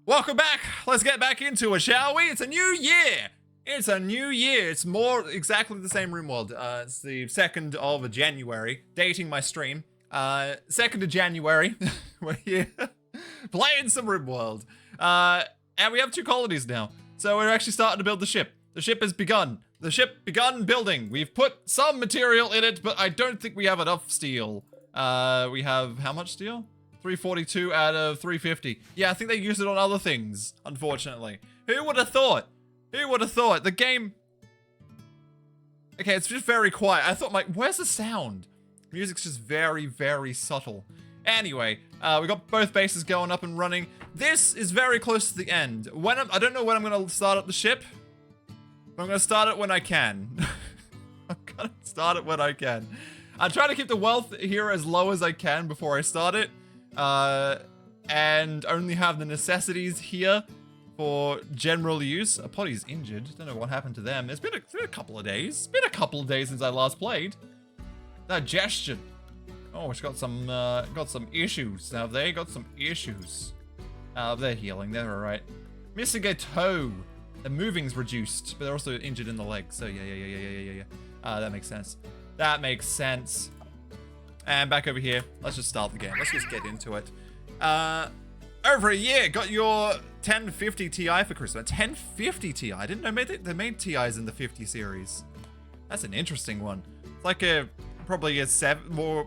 Welcome back. Let's get back into it, shall we? It's a new year. It's a new year. It's more exactly the same RimWorld. It's the 2nd of January. Dating my stream. 2nd of January. We're here playing some RimWorld. And we have 2 colonies now. So we're actually starting to build the ship. The ship has begun. The ship begun building. We've put some material in it, but I don't think we have enough steel. We have how much steel? 342 out of 350. Yeah, I think they used it on other things, unfortunately. Who would have thought? Who would have thought? The game... Okay, it's just very quiet. I thought, where's the sound? Music's just very, very subtle. Anyway, we got both bases going up and running. This is very close to the end. I don't know when I'm going to start up the ship, but I'm going to start it when I can. I'm going to start it when I can. I'm trying to keep the wealth here as low as I can before I start it. And only have the necessities here for general use. Potty's injured. Don't know what happened to them. It's been a couple of days. It's been a couple of days since I last played. Digestion. Oh, it's got some issues. Have they got some issues? They're healing. They're alright. Missing a toe. The moving's reduced, but they're also injured in the leg. So yeah. That makes sense. That makes sense. And back over here. Let's just start the game. Let's just get into it. Over a year. Got your 1050 Ti for Christmas. 1050 Ti. I didn't know they made Ti's in the 50 series. That's an interesting one. It's like probably a 7 more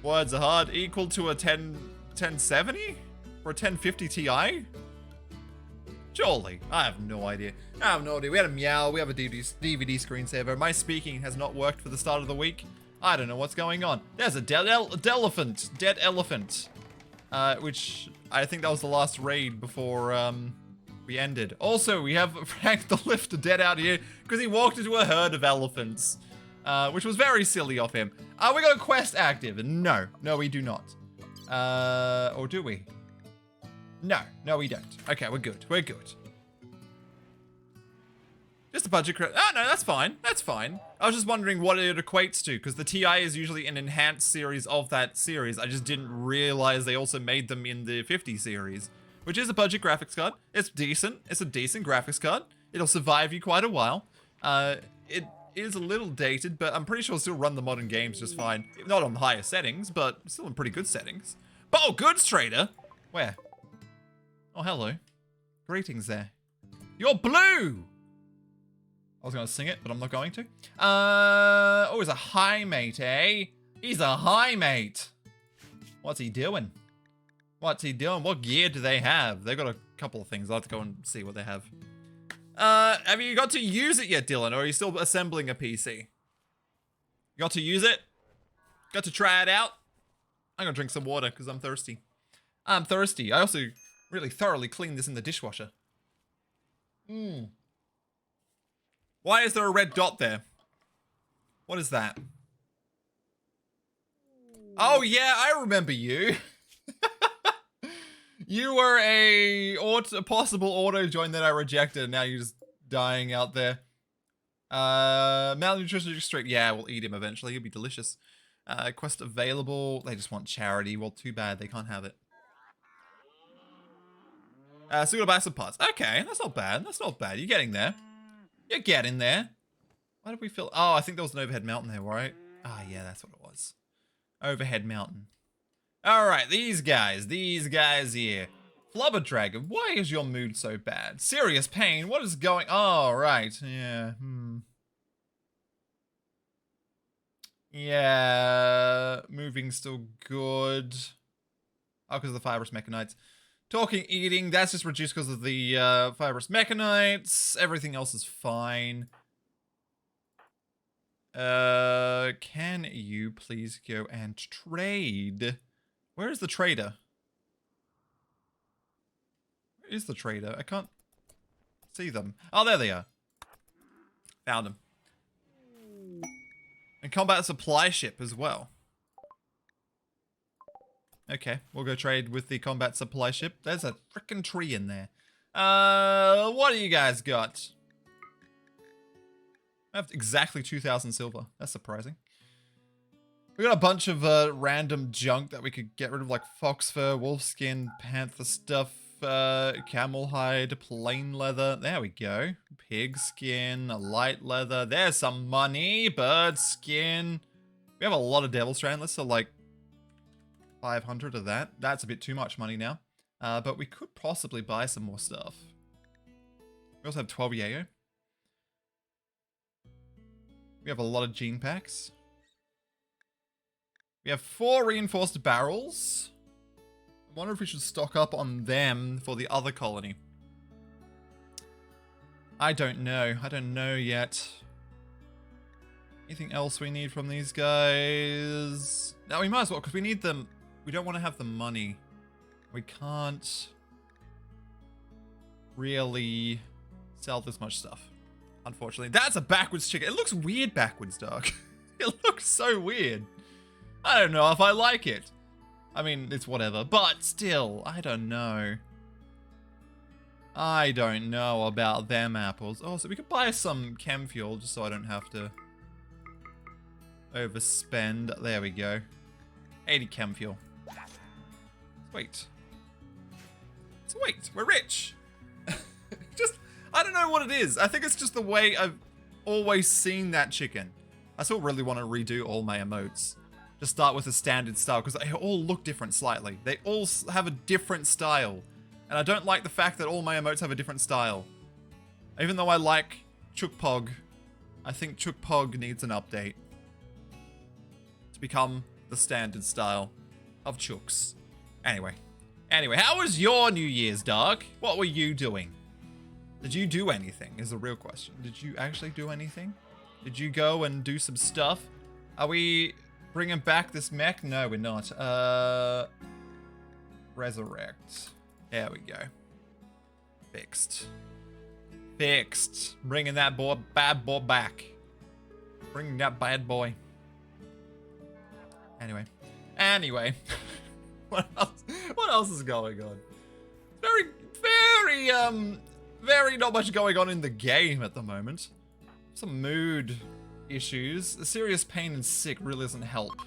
words are hard. Equal to a 1070 for a 1050 Ti. Surely. I have no idea. We had a meow. We have a DVD screensaver. My speaking has not worked for the start of the week. I don't know what's going on. There's a dead elephant. Dead elephant. Which I think that was the last raid before we ended. Also, we have Frank the Lifter dead out here because he walked into a herd of elephants. Which was very silly of him. We got a quest active. No, we do not. Or do we? No, we don't. Okay, we're good. Just a budget credit. Oh, no, that's fine. That's fine. I was just wondering what it equates to, because the TI is usually an enhanced series of that series. I just didn't realize they also made them in the 50 series, which is a budget graphics card. It's decent. It's a decent graphics card. It'll survive you quite a while. It is a little dated, but I'm pretty sure it'll still run the modern games just fine. Not on the higher settings, but still in pretty good settings. Oh, goods trader. Where? Oh, hello. Greetings there. You're blue! I was going to sing it, but I'm not going to. Oh, he's a high mate, eh? He's a high mate. What's he doing? What gear do they have? They've got a couple of things. I'll have to go and see what they have. Have you got to use it yet, Dylan? Or are you still assembling a PC? You got to use it? Got to try it out? I'm going to drink some water because I'm thirsty. I'm thirsty. I also really thoroughly cleaned this in the dishwasher. Why is there a red dot there? What is that? Oh yeah, I remember you. You were a possible auto join that I rejected, and now you're just dying out there. Malnutrition streak. Yeah, we'll eat him eventually. He'll be delicious. Quest available. They just want charity. Well, too bad. They can't have it. So we gotta buy some parts. Okay, that's not bad. That's not bad. You're getting there. You're getting there. Why did we feel... Oh, I think there was an overhead mountain there, right? Ah, yeah, that's what it was. Overhead mountain. Alright, these guys here. Flubber Dragon, why is your mood so bad? Serious pain, what is going... Oh, right, yeah, Yeah, moving still good. Oh, because of the fibrous mechanites. Talking, eating, that's just reduced because of the fibrous mechanites. Everything else is fine. Can you please go and trade? Where is the trader? Where is the trader? I can't see them. Oh, there they are. Found them. And combat supply ship as well. Okay, we'll go trade with the combat supply ship. There's a frickin' tree in there. What do you guys got? I have exactly 2,000 silver. That's surprising. We got a bunch of random junk that we could get rid of, like fox fur, wolf skin, panther stuff, camel hide, plain leather. There we go. Pig skin, light leather. There's some money. Bird skin. We have a lot of devil strand. Let's sell like 500 of that. That's a bit too much money now. But we could possibly buy some more stuff. We also have 12 yayo. We have a lot of gene packs. We have 4 reinforced barrels. I wonder if we should stock up on them for the other colony. I don't know. I don't know yet. Anything else we need from these guys? No, we might as well, because we need them. We don't want to have the money. We can't really sell this much stuff, unfortunately. That's a backwards chicken. It looks weird backwards, dog. It looks so weird. I don't know if I like it. I mean, it's whatever, but still, I don't know. I don't know about them apples. Oh, so we could buy some chem fuel just so I don't have to overspend. There we go. 80 chem fuel. Sweet. Sweet, we're rich. Just, I don't know what it is. I think it's just the way I've always seen that chicken. I still really want to redo all my emotes. Just start with a standard style, because they all look different slightly. They all have a different style. And I don't like the fact that all my emotes have a different style. Even though I like Chukpog, I think Chukpog needs an update to become the standard style of Chooks. Anyway, how was your New Year's, dog? What were you doing? Did you do anything, is the real question. Did you actually do anything? Did you go and do some stuff? Are we bringing back this mech? No, we're not. Resurrect. There we go. Fixed. Fixed. Bringing that bad boy back. Bringing that bad boy. Anyway. What else is going on? Very not much going on in the game at the moment. Some mood issues. A serious pain and sick really doesn't help.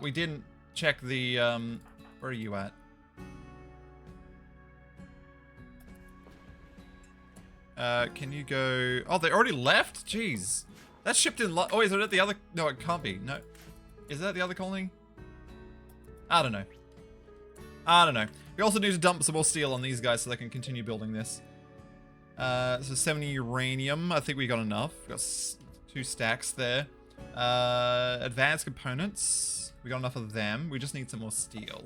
We didn't check the, where are you at? Can you go... Oh, they already left? Jeez. That shipped in... Oh, is it at the other... No, it can't be. No. Is that the other colony? I don't know. We also need to dump some more steel on these guys so they can continue building this. So 70 uranium. I think we got enough. We got 2 stacks there. Advanced components. We got enough of them. We just need some more steel.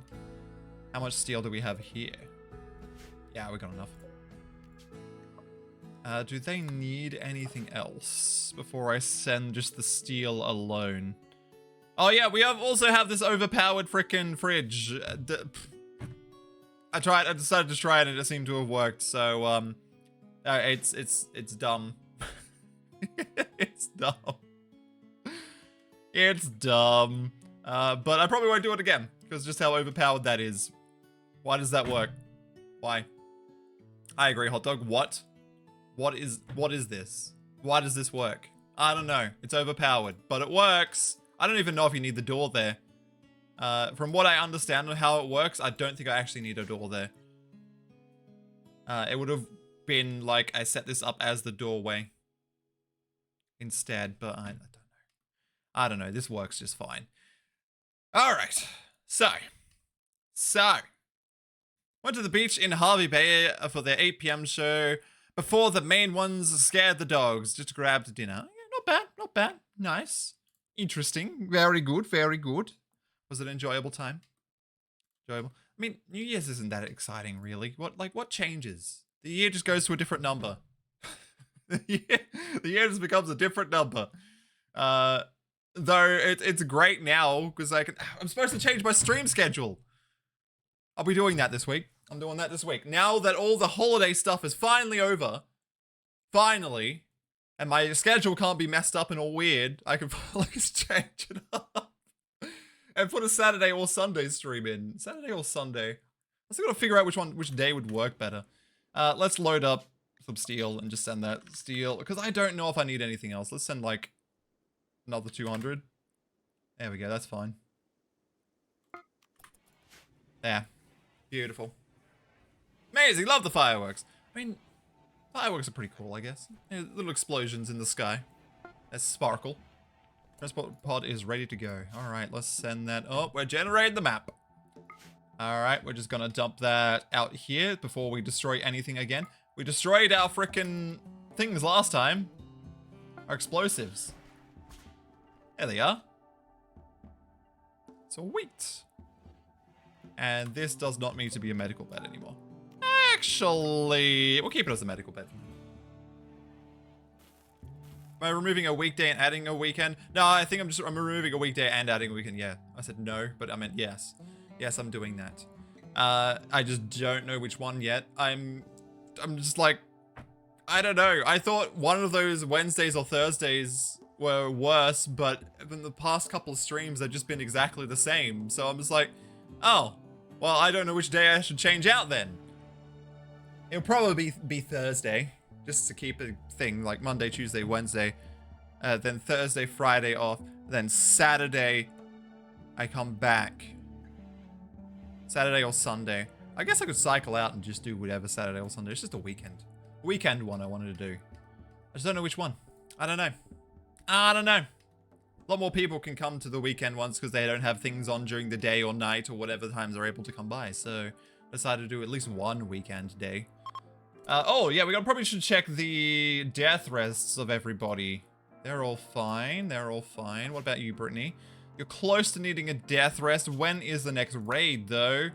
How much steel do we have here? Yeah, we got enough. Do they need anything else before I send just the steel alone? Oh yeah, we also have this overpowered frickin' fridge. I decided to try it and it seemed to have worked, so, it's dumb. It's dumb. It's dumb. But I probably won't do it again, because just how overpowered that is. Why does that work? Why? I agree, hot dog. What? What is this? Why does this work? I don't know. It's overpowered, but it works. I don't even know if you need the door there. From what I understand of how it works, I don't think I actually need a door there. It would have been like I set this up as the doorway instead, but I don't know. I don't know. This works just fine. All right. So. Went to the beach in Harvey Bay for their 8 p.m. show before the main ones scared the dogs. Just grabbed dinner. Yeah, not bad. Nice. Interesting. Very good. Was it an enjoyable time? Enjoyable. I mean, New Year's isn't that exciting, really. What changes? The year just goes to a different number. The year just becomes a different number. Though it's great now because I'm supposed to change my stream schedule. I'll be doing that this week. I'm doing that this week. Now that all the holiday stuff is finally over, finally, and my schedule can't be messed up and all weird, I can finally change it up and put a Saturday or Sunday stream in. Saturday or Sunday. I still gotta figure out which day would work better. Let's load up some steel and just send that steel because I don't know if I need anything else. Let's send like Another 200. There we go, that's fine. There. Beautiful. Amazing, love the fireworks. I mean, fireworks are pretty cool, I guess. Yeah, little explosions in the sky. That sparkle. Transport pod is ready to go. Alright, let's send that. Oh, we're generating the map. Alright, we're just gonna dump that out here before we destroy anything again. We destroyed our frickin' things last time. Our explosives. There they are. Sweet. And this does not need to be a medical bed anymore. Actually, we'll keep it as a medical bed. Am I removing a weekday and adding a weekend? No, I think I'm removing a weekday and adding a weekend. Yeah, I said no, but I meant yes. Yes, I'm doing that. I just don't know which one yet. I'm just like, I don't know. I thought one of those Wednesdays or Thursdays were worse, but in the past couple of streams, they've just been exactly the same. So I'm just like, oh, well, I don't know which day I should change out then. It'll probably be Thursday, just to keep a thing, like Monday, Tuesday, Wednesday, then Thursday, Friday off, then Saturday, I come back. Saturday or Sunday. I guess I could cycle out and just do whatever Saturday or Sunday. It's just a weekend. Weekend one I wanted to do. I just don't know which one. I don't know. I don't know. A lot more people can come to the weekend ones because they don't have things on during the day or night or whatever times they're able to come by. So I decided to do at least one weekend day. Oh, yeah, we probably should check the death rests of everybody. They're all fine. They're all fine. What about you, Brittany? You're close to needing a death rest. When is the next raid, though?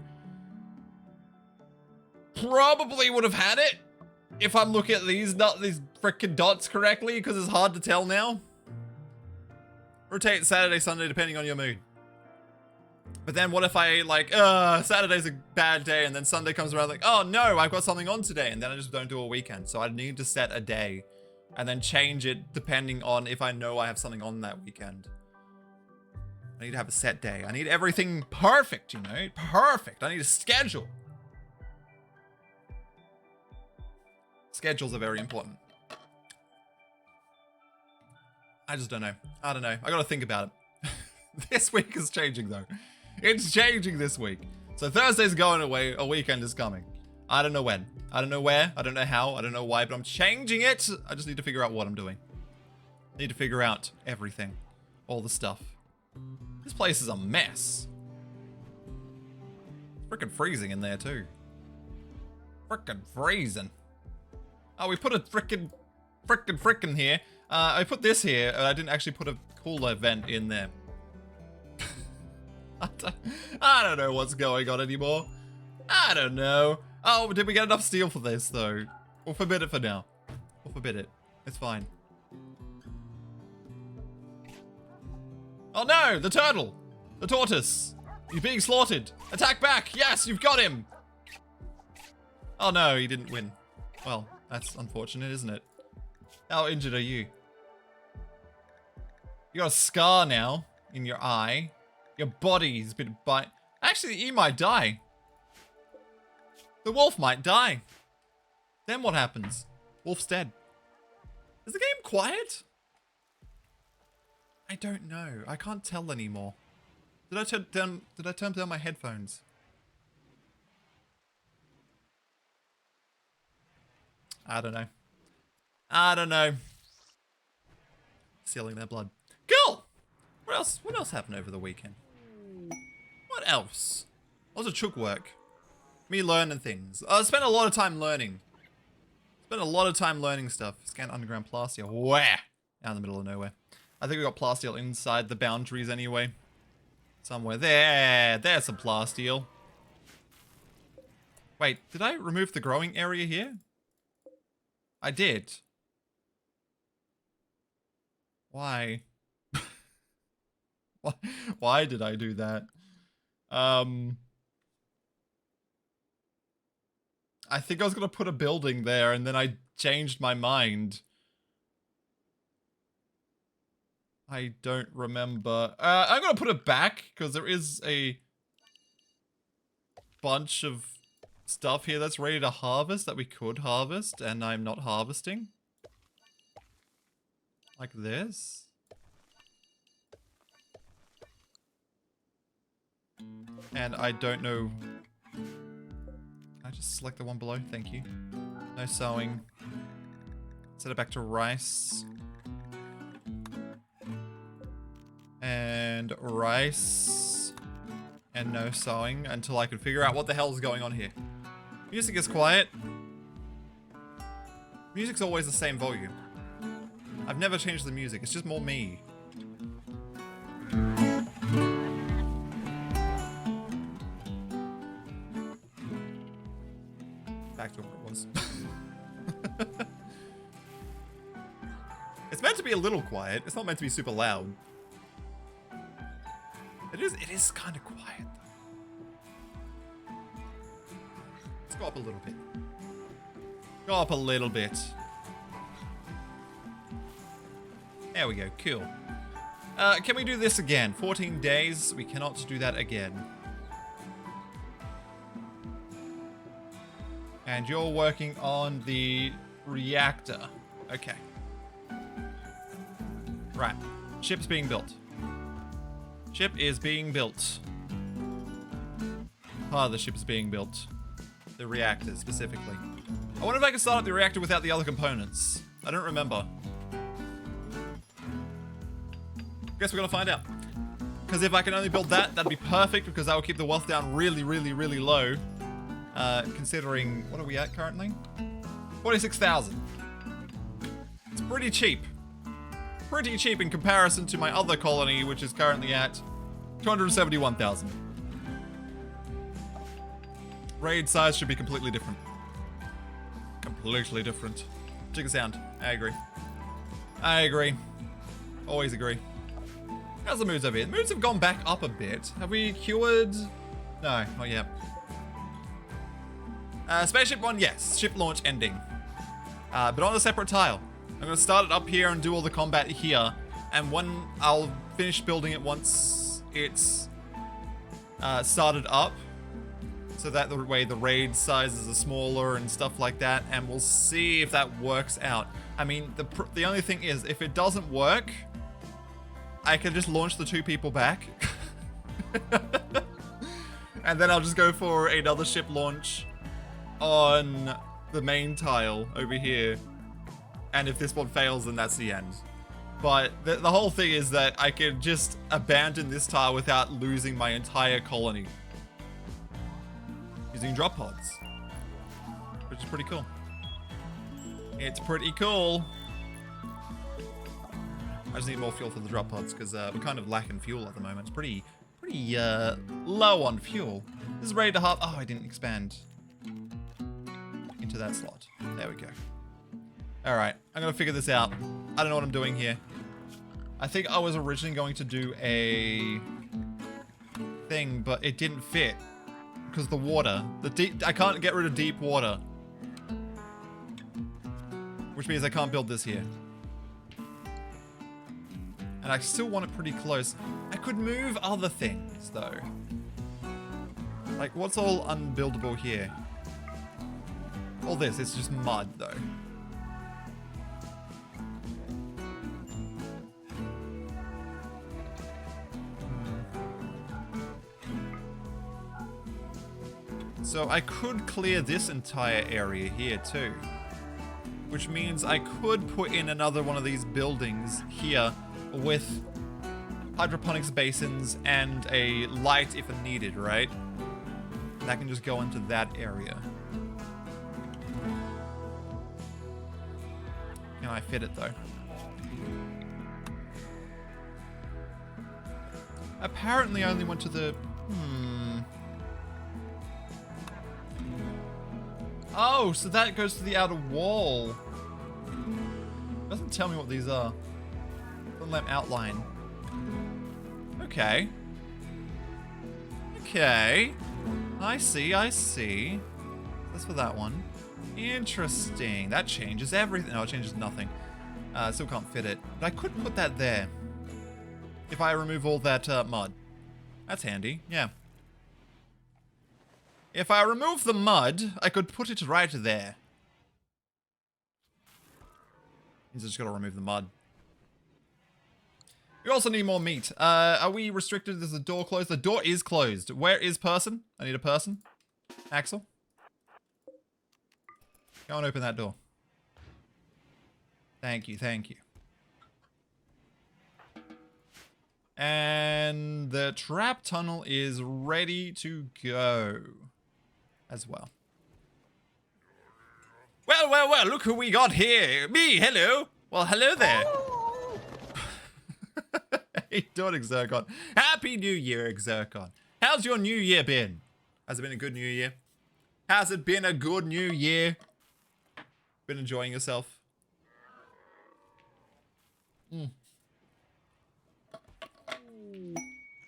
Probably would have had it if I look at these frickin' dots correctly, because it's hard to tell now. Rotate Saturday, Sunday, depending on your mood. But then what if I, like, Saturday's a bad day, and then Sunday comes around like, oh no, I've got something on today, and then I just don't do a weekend. So I need to set a day, and then change it depending on if I know I have something on that weekend. I need to have a set day. I need everything perfect, you know? Perfect. I need a schedule. Schedules are very important. I just don't know. I don't know. I gotta think about it. This week is changing, though. It's changing this week. So Thursday's going away. A weekend is coming. I don't know when. I don't know where. I don't know how. I don't know why, but I'm changing it. I just need to figure out what I'm doing. I need to figure out everything. All the stuff. This place is a mess. Frickin' freezing in there, too. Frickin' freezing. Oh, we put a frickin' here. I put this here, and I didn't actually put a cooler vent in there. I don't know what's going on anymore. I don't know. Oh, did we get enough steel for this, though? We'll forbid it for now. We'll forbid it. It's fine. Oh no, the turtle! The tortoise! He's being slaughtered! Attack back! Yes, you've got him! Oh no, he didn't win. Well, that's unfortunate, isn't it? How injured are you? You got a scar now in your eye. Your body's been bite. Actually, he might die. The wolf might die. Then what happens? Wolf's dead. Is the game quiet? I don't know. I can't tell anymore. Did I turn down my headphones? I don't know. I don't know. Sealing their blood. Cool! What else? What else happened over the weekend? What else? Lots of chook work. Me learning things. I spent a lot of time learning. Spent a lot of time learning stuff. Scan underground plasteel. Where? Out in the middle of nowhere. I think we got plasteel inside the boundaries anyway. Somewhere there. There's some plasteel. Wait, did I remove the growing area here? I did. Why? Why did I do that? I think I was gonna put a building there and then I changed my mind. I don't remember. I'm gonna put it back because there is a bunch of stuff here that's ready to harvest that we could harvest and I'm not harvesting. Like this. And I don't know... Can I just select the one below? Thank you. No sewing. Set it back to rice. And rice. And no sewing until I could figure out what the hell is going on here. Music is quiet. Music's always the same volume. I've never changed the music, it's just more me. Back to what it was. It's meant to be a little quiet, it's not meant to be super loud. It is kind of quiet though. Let's go up a little bit. Go up a little bit. There we go, cool. Can we do this again? 14 days, we cannot do that again. And you're working on the reactor. Okay. Right, ship's being built. Ship is being built. Part of the ship is being built. The reactor, specifically. I wonder if I can start up the reactor without the other components. I don't remember. Guess we're gonna find out. Because if I can only build that, that'd be perfect, because that will keep the wealth down really, really, really low. Considering, what are we at currently? 46,000. It's pretty cheap. Pretty cheap in comparison to my other colony, which is currently at 271,000. Raid size should be completely different. Completely different. Chicken sound. I agree. I agree. Always agree. How's the moods over here? The moods have gone back up a bit. Have we cured? No, not yet. Spaceship 1, yes. Ship launch ending. But on a separate tile. I'm going to start it up here and do all the combat here. And when I'll finish building it once it's started up. So that the way the raid sizes are smaller and stuff like that. And we'll see if that works out. I mean, the only thing is, if it doesn't work, I can just launch the 2 people back. And then I'll just go for another ship launch on the main tile over here. And if this one fails, then that's the end. But the whole thing is that I can just abandon this tile without losing my entire colony. Using drop pods. Which is pretty cool. It's pretty cool. I just need more fuel for the drop pods because we're kind of lacking fuel at the moment. It's pretty low on fuel. This is ready to half. Oh, I didn't expand into that slot. There we go. All right, I'm gonna figure this out. I don't know what I'm doing here. I think I was originally going to do a thing, but it didn't fit because the water, I can't get rid of deep water, which means I can't build this here. And I still want it pretty close. I could move other things though. Like what's all unbuildable here? All this, it's just mud though. So I could clear this entire area here too. Which means I could put in another one of these buildings here with hydroponics basins and a light if needed, right? And that can just go into that area. Can I fit it though? Apparently I only went to the... Oh, so that goes to the outer wall. Doesn't tell me what these are. Doesn't let outline. Okay. Okay. I see, I see. That's for that one. Interesting. That changes everything. No, it changes nothing. Still can't fit it. But I could put that there. If I remove all that mud. That's handy, yeah. If I remove the mud, I could put it right there. Means I just gotta remove the mud. We also need more meat. Are we restricted? Is the door closed? The door is closed. Where is person? I need a person. Axel? Go and open that door. Thank you, thank you. And the trap tunnel is ready to go as well. Well, well, well, look who we got here. Me, hello. Well, hello there. Hey, doing, Exercon? Happy New Year, Exercon. How's your new year been? Has it been a good new year? Has it been a good new year? Been enjoying yourself?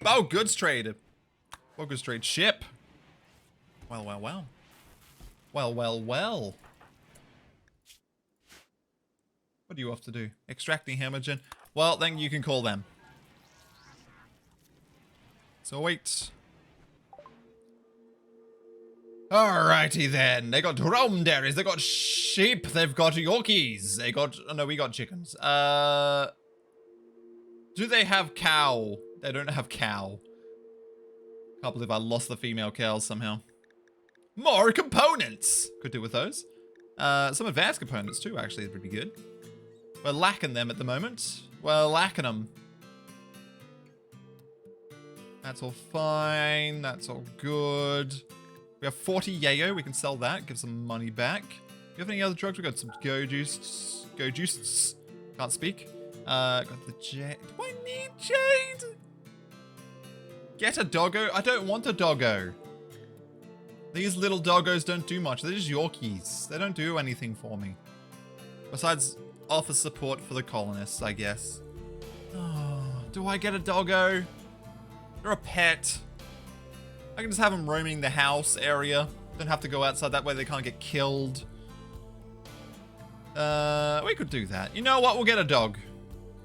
Oh, goods trade. Oh, goods trade ship. Well, well, well. Well, well, well. What do you have to do? Extracting hemorrhagen. Well, then you can call them. So wait. Alrighty then. They got dromedaries. They got sheep. They've got Yorkies. They got... Oh, no, we got chickens. Do they have cow? They don't have cow. Can't believe I lost the female cows somehow. More components. Could do with those. Some advanced components too, actually, is pretty good. We're lacking them at the moment. We're lacking them. That's all fine. That's all good. We have 40 yayo. We can sell that. Give some money back. Do you have any other drugs? We got some go juice. Go juice. Can't speak. Got the jade. Do I need jade? Get a doggo? I don't want a doggo. These little doggos don't do much. They're just Yorkies. They don't do anything for me. Besides offer support for the colonists, I guess. Oh, do I get a doggo? They're a pet. I can just have them roaming the house area. Don't have to go outside. That way they can't get killed. We could do that. You know what? We'll get a dog.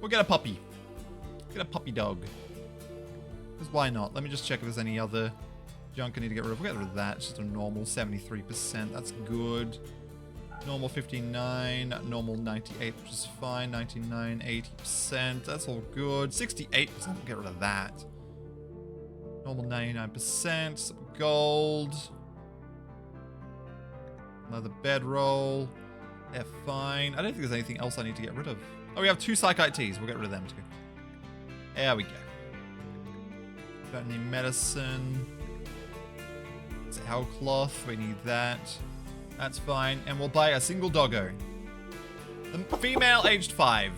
We'll get a puppy. Get a puppy dog. Because why not? Let me just check if there's any other junk I need to get rid of. We'll get rid of that. It's just a normal 73%. That's good. Normal 59. Normal 98, which is fine. 99, 80%. That's all good. 68%. We'll get rid of that. Normal 99%. Some gold. Another bedroll. They're fine. I don't think there's anything else I need to get rid of. Oh, we have 2 psychite teas. We'll get rid of them too. There we go. Got any medicine? Our cloth. We need that. That's fine. And we'll buy a single doggo. The female aged 5.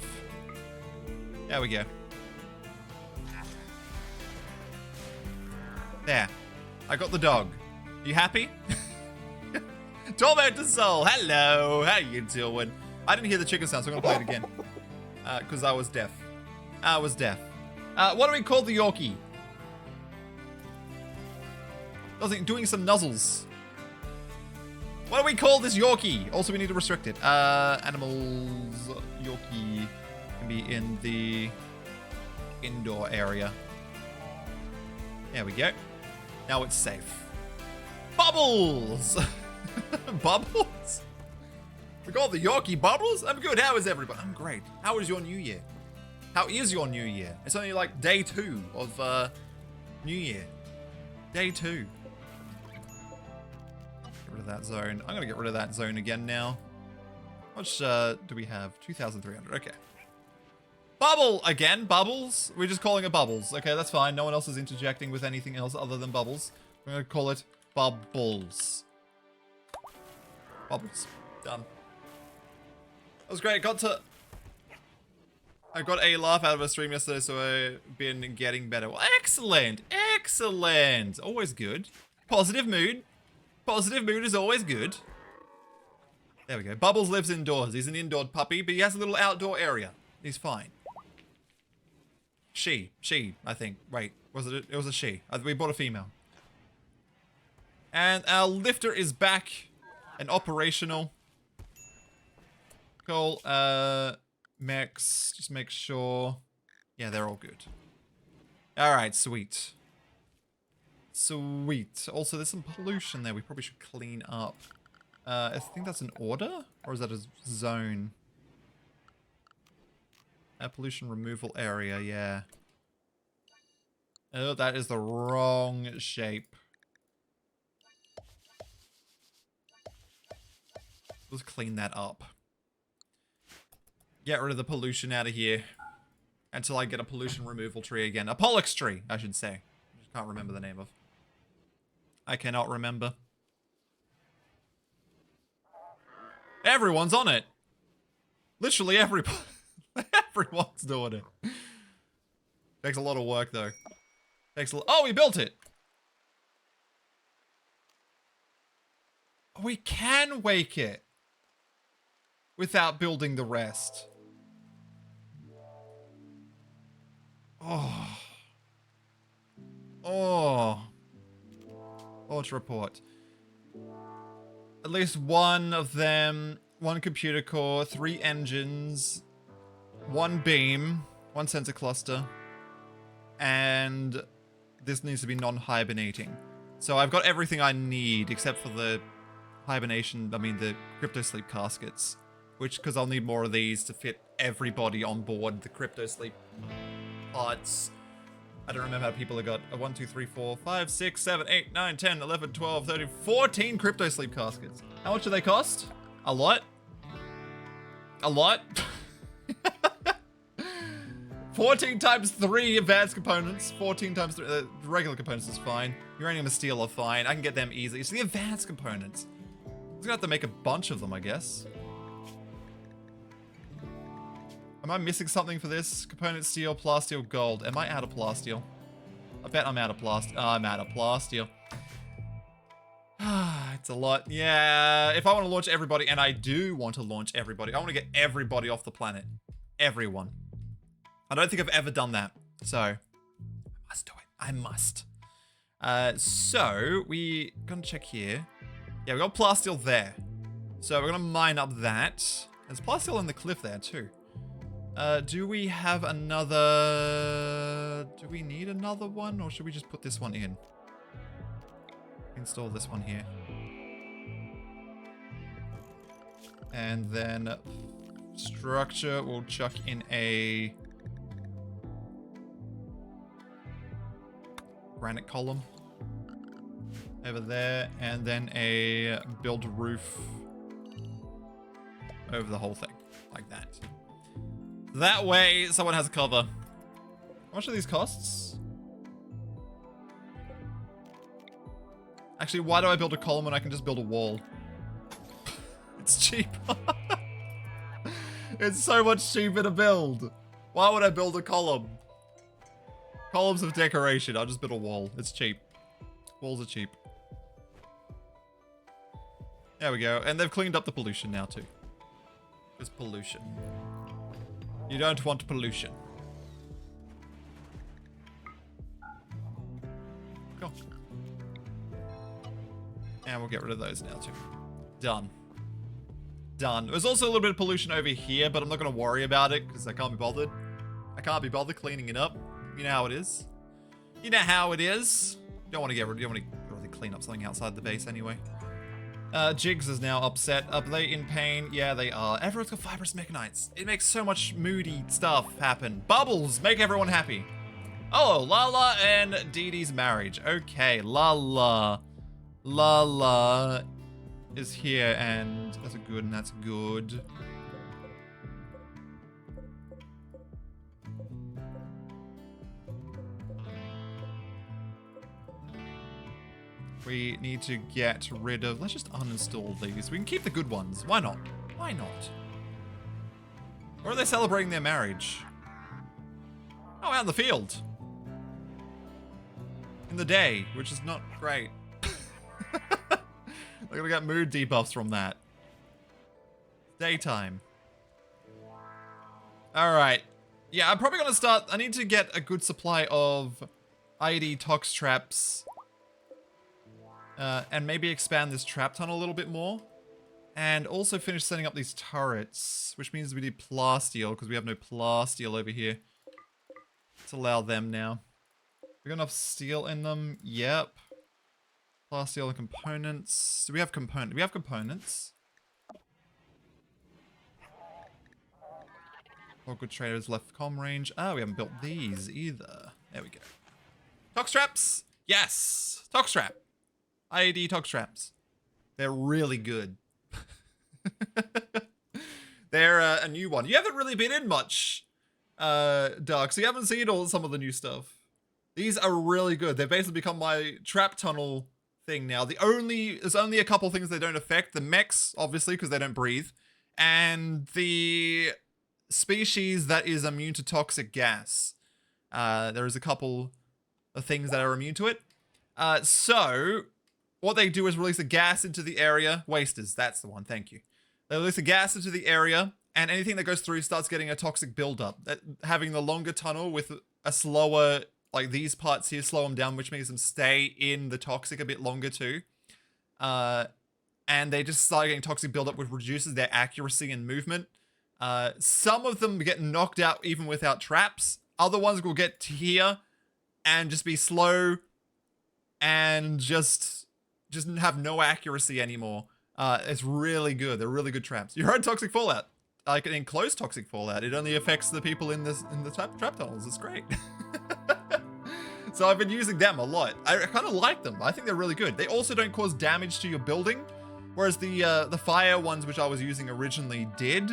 There we go. There. I got the dog. You happy? Tormented Soul. Hello. How you doing? I didn't hear the chicken sound, so I'm going to play it again. Because I was deaf. I was deaf. What do we call the Yorkie? Doing some nuzzles. What do we call this Yorkie? Also, we need to restrict it. Animals Yorkie can be in the indoor area. There we go. Now it's safe. Bubbles! Bubbles? We got the Yorkie Bubbles? I'm good. How is everybody? I'm great. How is your new year? How is your new year? It's only like day 2 of New Year. Day 2. Get rid of that zone. I'm gonna get rid of that zone again now. How much do we have? 2,300. Okay. Bubble again. Bubbles. We're just calling it Bubbles. Okay, that's fine. No one else is interjecting with anything else other than Bubbles. We're gonna call it Bubbles. Bubbles. Done. That was great. I got a laugh out of a stream yesterday, so I've been getting better. Well, excellent. Excellent. Always good. Positive mood. Positive mood is always good. There we go. Bubbles lives indoors. He's an indoor puppy, but he has a little outdoor area. He's fine. She, I think. Wait, was it? It was a she. We bought a female. And our lifter is back and operational. Cool. Mechs, just make sure. Yeah, they're all good. All right, sweet. Sweet. Also, there's some pollution there. We probably should clean up. I think that's an order, or is that a zone? Pollution removal area, yeah. Oh, that is the wrong shape. Let's clean that up. Get rid of the pollution out of here. Until I get a pollution removal tree again. A Pollux tree, I should say. I just can't remember the name of. I cannot remember. Everyone's on it. Literally everybody. Everyone's doing it. Takes a lot of work though. Takes a lot. Oh, we built it. We can wake it without building the rest. Oh. Oh. Launch report. At least one of them, one computer core, 3 engines, 1 beam, 1 sensor cluster, and this needs to be non-hibernating. So I've got everything I need except for the hibernation, the crypto sleep caskets, which, because I'll need more of these to fit everybody on board the crypto sleep pods. I don't remember how people have got a 1, 2, 3, 4, 5, 6, 7, 8, 9, 10, 11, 12, 13, 14 crypto sleep caskets. How much do they cost? A lot? A lot? 14 times 3 advanced components. 14 times 3, regular components is fine. Uranium and steel are fine. I can get them easily. It's the advanced components. I'm gonna have to make a bunch of them, I guess. Am I missing something for this? Component steel, plasteel, gold. Am I out of plasteel? I bet I'm out of plasteel. I'm out of plasteel. It's a lot. Yeah, if I want to launch everybody, and I do want to launch everybody, I want to get everybody off the planet. Everyone. I don't think I've ever done that. So, I must do it. I must. So, we gonna check here. Yeah, we got plasteel there. So, we're gonna mine up that. There's plasteel in the cliff there, too. Do we have another... Do we need another one? Or should we just put this one in? Install this one here. And then... Structure, we'll chuck in a... Granite column. Over there. And then a build roof. Over the whole thing. Like that. That way, someone has a cover. How much are these costs? Actually, why do I build a column when I can just build a wall? It's cheap. It's so much cheaper to build. Why would I build a column? Columns of decoration. I'll just build a wall. It's cheap. Walls are cheap. There we go. And they've cleaned up the pollution now, too. There's pollution. You don't want pollution. Cool. And we'll get rid of those now too. Done. Done. There's also a little bit of pollution over here, but I'm not going to worry about it because I can't be bothered. I can't be bothered cleaning it up. You know how it is. You know how it is. You don't want to get rid. You don't want to really clean up something outside the base anyway. Jigs is now upset. Are they in pain? Yeah, they are. Everyone's got fibrous mechanites. It makes so much moody stuff happen. Bubbles make everyone happy. Oh, Lala and Dee Dee's marriage. Okay, Lala. Lala is here, and that's a good, and that's good. We need to get rid of... Let's just uninstall these. We can keep the good ones. Why not? Why not? Or are they celebrating their marriage? Oh, out in the field. In the day, which is not great. They're gonna get mood debuffs from that. Daytime. Alright. Yeah, I'm probably gonna start... I need to get a good supply of ID tox traps. And maybe expand this trap tunnel a little bit more. And also finish setting up these turrets. Which means we need plasteel, because we have no plasteel over here. Let's allow them now. We got enough steel in them? Yep. Plasteel and components. Do we have components? We have components. All good traders left comm range. Oh, we haven't built these either. There we go. Tox traps. Yes. Tox trap. IAD tox traps. They're really good. They're a new one. You haven't really been in much, Dark, so you haven't seen some of the new stuff. These are really good. They've basically become my trap tunnel thing now. There's only a couple things they don't affect. The mechs, obviously, because they don't breathe. And the species that is immune to toxic gas. There is a couple of things that are immune to it. So, what they do is release a gas into the area. Wasters, that's the one, thank you. They release a gas into the area, and anything that goes through starts getting a toxic buildup. Having the longer tunnel with a slower, like these parts here, slow them down, which makes them stay in the toxic a bit longer too. And they just start getting toxic buildup, which reduces their accuracy and movement. Some of them get knocked out even without traps. Other ones will get to here and just be slow and just have no accuracy anymore. It's really good. They're really good traps. Your own toxic fallout, like an enclosed toxic fallout. It only affects the people in the trap tunnels. It's great. So I've been using them a lot. I kind of like them. I think they're really good. They also don't cause damage to your building, whereas the fire ones, which I was using originally, did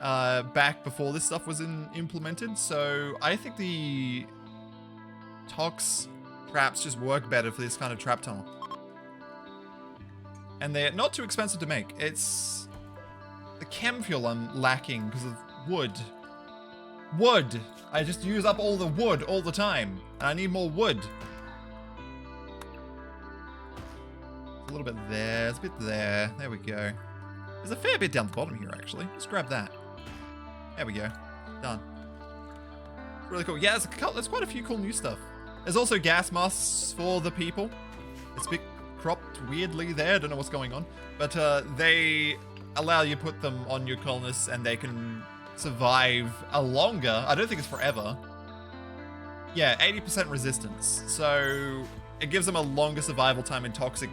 back before this stuff was implemented. So I think the tox traps just work better for this kind of trap tunnel. And they're not too expensive to make. It's the chem fuel I'm lacking because of wood. Wood! I just use up all the wood all the time. And I need more wood. A little bit there, there's a bit there. There we go. There's a fair bit down the bottom here, actually. Let's grab that. There we go. Done. Really cool. Yeah, there's quite a few cool new stuff. There's also gas masks for the people. It's a bit cropped weirdly there. I don't know what's going on. But they allow you to put them on your colonists and they can survive a longer, I don't think it's forever. Yeah, 80% resistance. So it gives them a longer survival time in toxic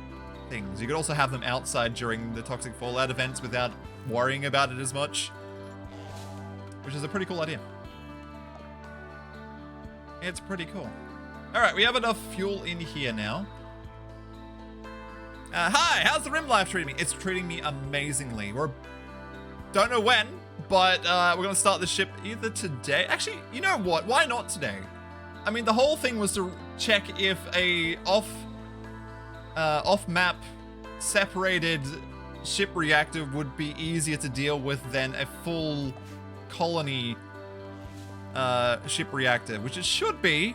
things. You could also have them outside during the toxic fallout events without worrying about it as much. Which is a pretty cool idea. It's pretty cool. Alright, we have enough fuel in here now. Hi, how's the Rim life treating me? It's treating me amazingly. Don't know when, but we're gonna start the ship either today. Actually, you know what? Why not today? I mean, the whole thing was to check if a off-map separated ship reactor would be easier to deal with than a full colony ship reactor, which it should be.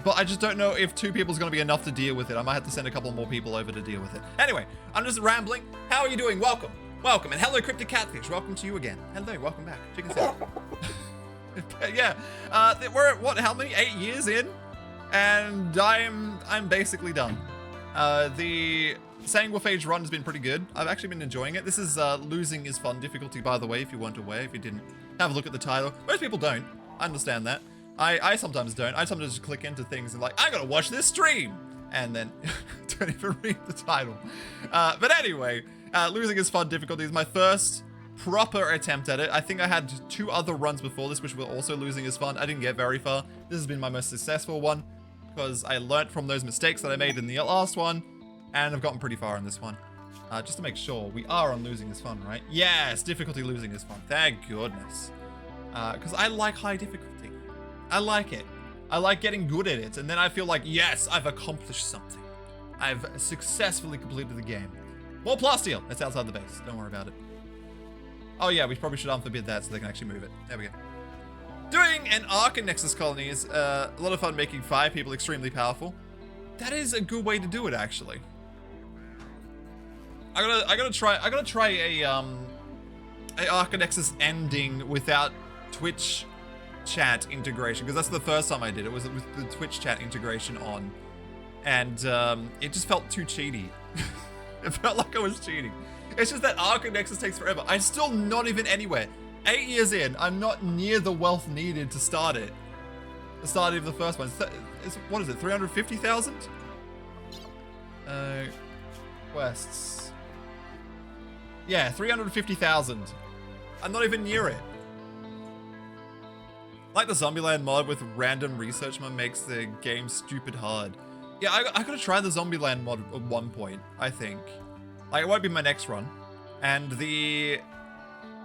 But I just don't know if 2 people is going to be enough to deal with it. I might have to send a couple more people over to deal with it. Anyway, I'm just rambling. How are you doing? Welcome. Welcome. And hello, Cryptic Catfish. Welcome to you again. Hello, welcome back. Chicken salad. Yeah. We're at, what, how many? 8 years in? And I'm basically done. The Sanguophage run has been pretty good. I've actually been enjoying it. This is Losing is Fun difficulty, by the way, if you weren't aware, if you didn't have a look at the title. Most people don't. I understand that. I sometimes don't. I sometimes just click into things and like, I gotta watch this stream! And then don't even read the title. But anyway, Losing is Fun difficulty is my first proper attempt at it. I think I had 2 other runs before this, which were also Losing is Fun. I didn't get very far. This has been my most successful one because I learnt from those mistakes that I made in the last one, and I've gotten pretty far in this one. Just to make sure, we are on Losing is Fun, right? Yes, difficulty Losing is Fun. Thank goodness. Because I like high difficulty. I like it. I like getting good at it, and then I feel like, yes, I've accomplished something. I've successfully completed the game. More plasteel. That's outside the base. Don't worry about it. Oh yeah, we probably should unforbid that so they can actually move it. There we go. Doing an Arc and Nexus colony is a lot of fun, making 5 people extremely powerful. That is a good way to do it, actually. I gotta try a Arc and Nexus ending without Twitch chat integration, because that's the first time I did it, was with the Twitch chat integration on, and it just felt too cheaty. It felt like I was cheating. It's just that Arc and Nexus takes forever. I'm still not even anywhere. 8 years in, I'm not near the wealth needed to start it. The start of the first one. What is it, 350,000? Quests. Yeah, 350,000. I'm not even near it. Like the Zombieland mod with random research mod makes the game stupid hard. Yeah, I gotta try the Zombieland mod at one point, I think. Like, it won't be my next run. And the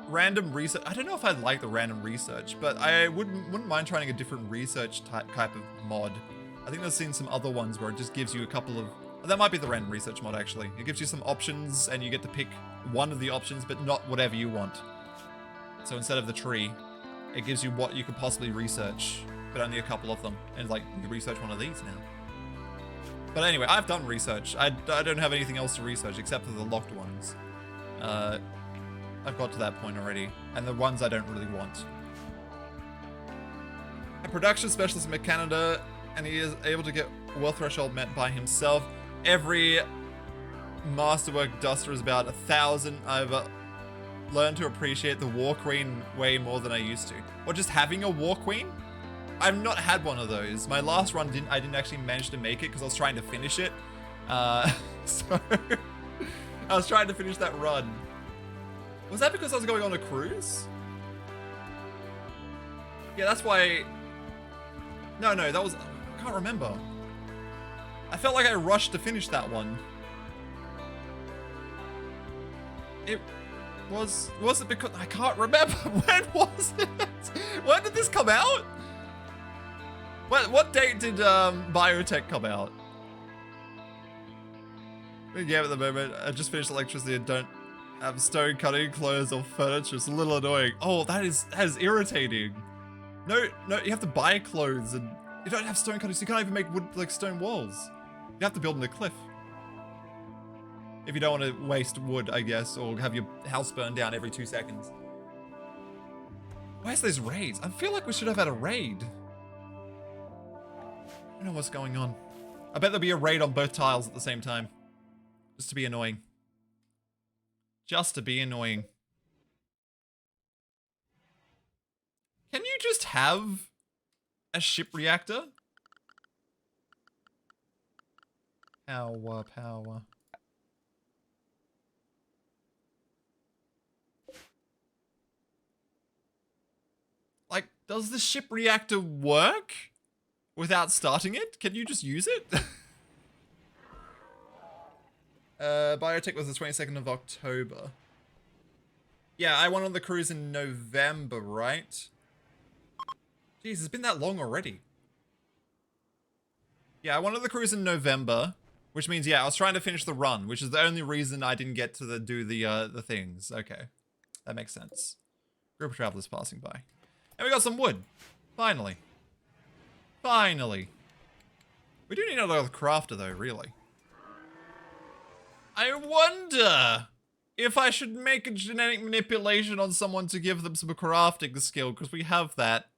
random research, I don't know if I'd like the random research, but I wouldn't mind trying a different research type of mod. I think I've seen some other ones where it just gives you a couple of, that might be the random research mod actually. It gives you some options and you get to pick one of the options, but not whatever you want. So instead of the tree, it gives you what you could possibly research, but only a couple of them. And like, you can research one of these now. But anyway, I've done research. I don't have anything else to research except for the locked ones. I've got to that point already. And the ones I don't really want. A production specialist in Canada, and he is able to get wealth threshold met by himself. Every masterwork duster is about 1,000. I've learned to appreciate the War Queen way more than I used to. Or just having a War Queen? I've not had one of those. My last run, I didn't actually manage to make it because I was trying to finish it. So I was trying to finish that run. Was that because I was going on a cruise? Yeah, that's why. No, that was, I can't remember. I felt like I rushed to finish that one. It was it because, I can't remember. When was it? When did this come out? What date did Biotech come out? Yeah, at the moment, I just finished electricity and don't have stone cutting, clothes, or furniture. It's a little annoying. Oh, that is irritating. No, you have to buy clothes and you don't have stone cutting, so you can't even make wood, like stone walls. You have to build in a cliff. If you don't want to waste wood, I guess, or have your house burn down every 2 seconds. Where's those raids? I feel like we should have had a raid. I don't know what's going on. I bet there'll be a raid on both tiles at the same time. Just to be annoying. Just to be annoying. Can you just have a ship reactor? Power. Like, does the ship reactor work without starting it? Can you just use it? Biotech was the 22nd of October. Yeah, I went on the cruise in November, right? Jeez, it's been that long already. Yeah, I went on the cruise in November, which means, yeah, I was trying to finish the run, which is the only reason I didn't get to do the things. Okay, that makes sense. Group of travelers passing by. And we got some wood. Finally. Finally. We do need another crafter though, really. I wonder if I should make a genetic manipulation on someone to give them some crafting skill, because we have that.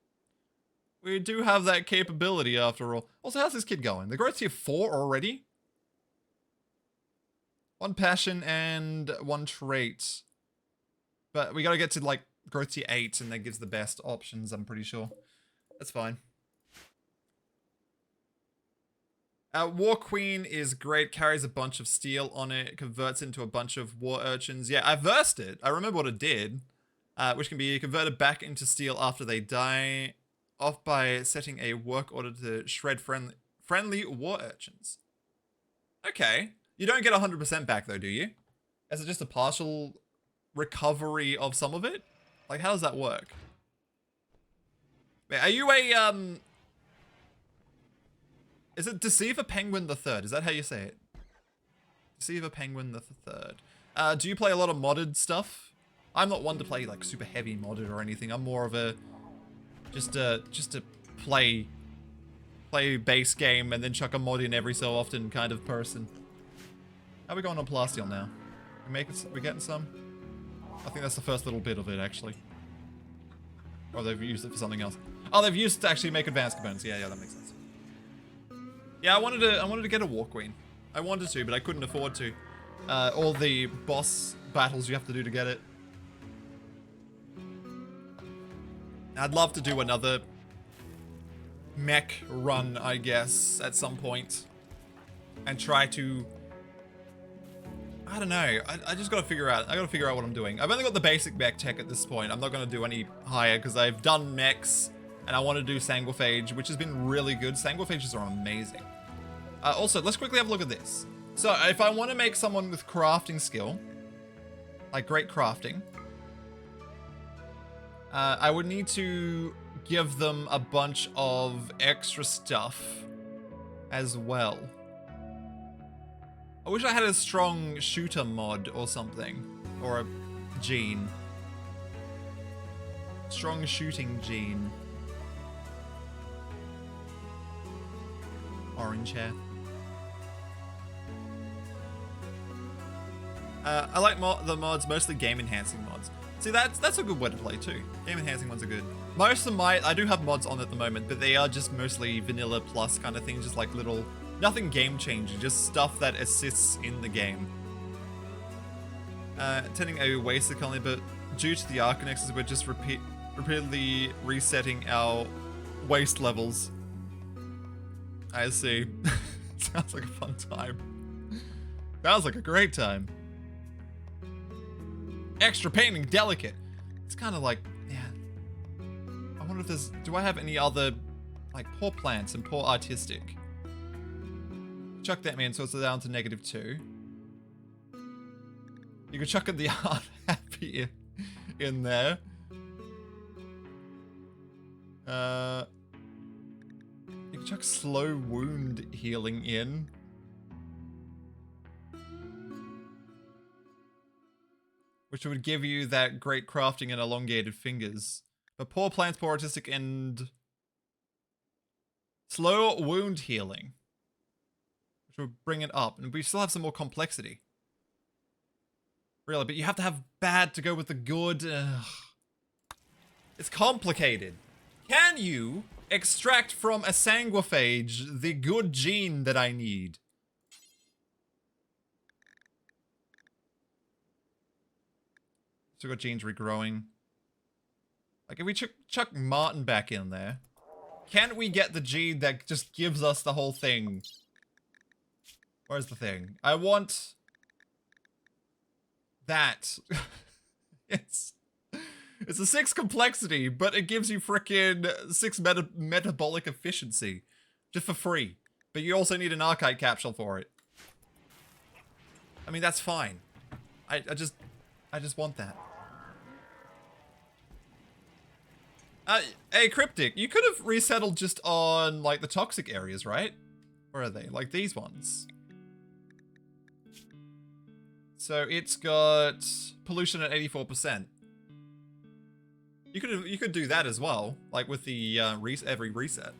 We do have that capability after all. Also, how's this kid going? The growth's here 4 already? 1 passion and 1 trait. But we gotta get to like growth tier 8 and that gives the best options, I'm pretty sure. That's fine. War Queen is great, carries a bunch of steel on it, converts into a bunch of war urchins. Yeah, I versed it. I remember what it did, which can be converted back into steel after they die, off by setting a work order to shred friendly war urchins. Okay. You don't get 100% back though, do you? Is it just a partial recovery of some of it? Like, how does that work? Wait, are you a, is it Deceiver Penguin the Third? Is that how you say it? Deceiver Penguin the Third. Do you play a lot of modded stuff? I'm not one to play like super heavy modded or anything. I'm more of a just to play base game and then chuck a mod in every so often kind of person. How are we going on plasteel now? We getting some? I think that's the first little bit of it actually. Or they've used it for something else. Oh, they've used it to actually make advanced components. Yeah, that makes sense. Yeah, I wanted to get a War Queen. I wanted to, but I couldn't afford to. All the boss battles you have to do to get it. I'd love to do another mech run, I guess, at some point. And try to... I don't know. I just gotta figure out. I gotta figure out what I'm doing. I've only got the basic mech tech at this point. I'm not gonna do any higher because I've done mechs. And And I want to do Sanguophage, which has been really good. Sanguophages are amazing. Also, let's quickly have a look at this. So if I want to make someone with crafting skill, like great crafting, I would need to give them a bunch of extra stuff as well. I wish I had a strong shooter mod or something, or a gene. Strong shooting gene. Orange hair. I like the mods, mostly game enhancing mods. See, that's a good way to play too. Game enhancing ones are good. Most of I do have mods on at the moment, but they are just mostly vanilla plus kind of things, just like little, nothing game changing, just stuff that assists in the game. Attending a wasted colony, but due to the Arcanexes, we're just repeatedly resetting our waste levels. I see. Sounds like a fun time. Sounds like a great time. Extra painting, delicate. It's kind of like, yeah. I wonder if there's, do I have any other, like, poor plants and poor artistic? Chuck that man, so it's down to -2. You could chuck in the art happy in there. You can chuck slow wound healing in. Which would give you that great crafting and elongated fingers. But poor plants, poor artistic, and slow wound healing. Which would bring it up. And we still have some more complexity. Really, but you have to have bad to go with the good. Ugh. It's complicated. Can you extract from a Sanguophage the good gene that I need? So we've got genes regrowing. Like if we chuck Martin back in there, can we get the gene that just gives us the whole thing? Where's the thing? I want that. It's a 6 complexity, but it gives you frickin' 6 metabolic efficiency. Just for free. But you also need an archive capsule for it. I mean, that's fine. I just want that. Hey, Cryptic, you could have resettled just on, like, the toxic areas, right? Where are they? Like, these ones. So, it's got pollution at 84%. You could do that as well, like, with the, every reset.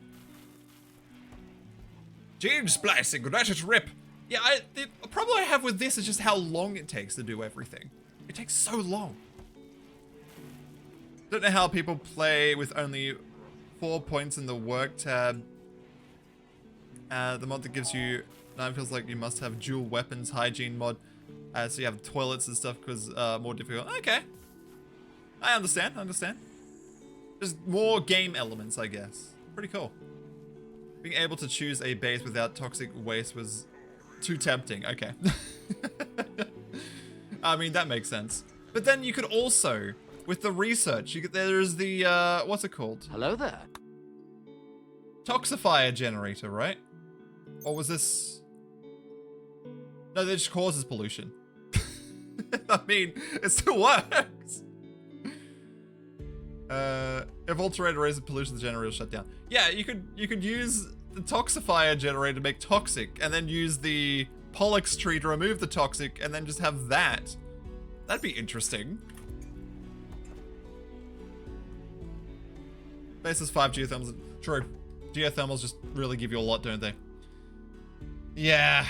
Gene splicing, let it rip! Yeah, the problem I have with this is just how long it takes to do everything. It takes so long. Don't know how people play with only 4 points in the work tab. The mod that gives you 9 feels like you must have dual weapons hygiene mod. So you have toilets and stuff because more difficult. Okay. I understand. There's more game elements, I guess. Pretty cool. Being able to choose a base without toxic waste was too tempting. Okay. I mean, that makes sense. But then you could also, with the research, there's the, what's it called? Hello there. Toxifier generator, right? Or was this... No, that just causes pollution. I mean, it still works. If alterator raises pollution, the generator will shut down. Yeah, you could use the toxifier generator to make toxic, and then use the Pollux tree to remove the toxic, and then just have that. That'd be interesting. Basis 5 geothermals. True. Geothermals just really give you a lot, don't they? Yeah.